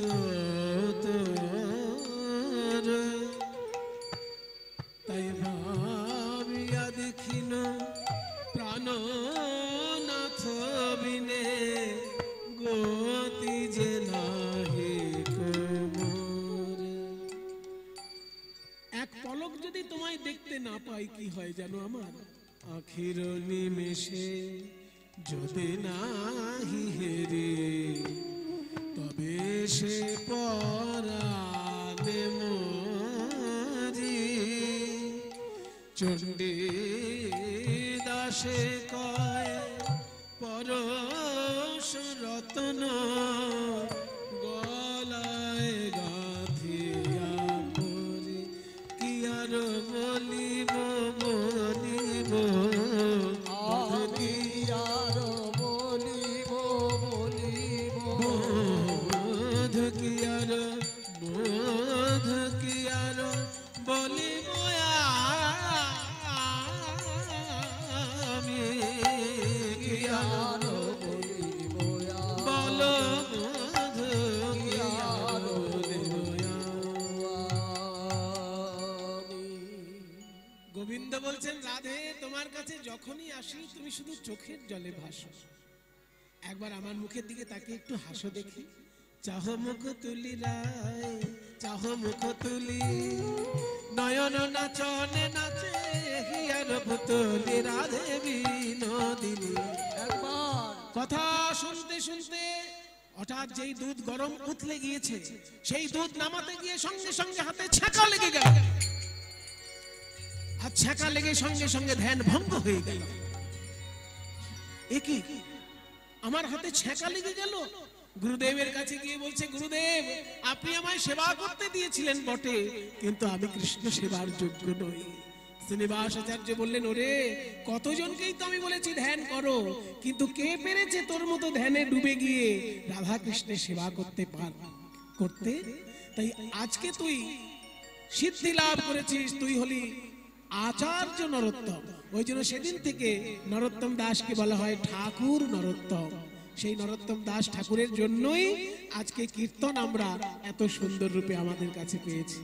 তোর। তাই ভাবিয়া দেখিল প্রাণনাথ বিনে গতি যে নাহি কোমর। এক পলক যদি তোমায় দেখতে না পাই কি হয় জানো আমার? আখির নিমেষে যদি নাহি হেরে, তবে সে পরাণে মরি। চণ্ডী দাসে কয় পরশ রতন, গলায় গাঁথিয়া পরি। কি আর বলিব বলিব, আমি আর বলিব বলিব, বোধ কি আর বোধ কি আর বলিব আমি, কি আর বলিব বলো বোধ কি আর বলিব আমি। গোবিন্দ বলছেন, রাধে তোমার কাছে যখনই আসি তুমি শুধু চোখের জলে ভাসো। একবার আমার মুখের দিকে তাকে একটু হাসো দেখি। চাহ মুখ তুলি রায়, চাহ মুখ তুলি, নয়ন নাচনে নাচে হিয়ার পুতলি, রাধে বিনোদিনী। একবার কথা শুনতে শুনতে হঠাৎ যেই দুধ গরম উতলে গিয়েছে, সেই দুধ নামাতে গিয়ে সঙ্গে সঙ্গে হাতে ছ্যাঁকা লেগে গেল। আর ছ্যাঁকা লেগে সঙ্গে সঙ্গে ধ্যান ভঙ্গ হয়ে গেল। এ কি, আমার হাতে ছ্যাঁকা লেগে গেল? গুরুদেবের কাছে গিয়ে বলছে, গুরুদেব আপনি আমায় সেবা করতে দিয়েছিলেন বটে, কিন্তু আমি কৃষ্ণ সেবার যোগ্য নই। শ্রীনিবাস আচার্য বললেন, ওরে কতজনকেই তো আমি বলেছি ধ্যান করো, কিন্তু কে পেরেছে তোর মতো ধ্যানে ডুবে গিয়ে রাধা কৃষ্ণের সেবা করতে? তাই আজকে তুই সিদ্ধি লাভ করেছিস, তুই হলি আচার্য নরোত্তম। ওই জন্য সেদিন থেকে নরোত্তম দাসকে বলা হয় ঠাকুর নরোত্তম। সেই নরোত্তম দাস ঠাকুরের জন্যই আজকে কীর্তন আমরা এত সুন্দর রূপে আমাদের কাছে পেয়েছি।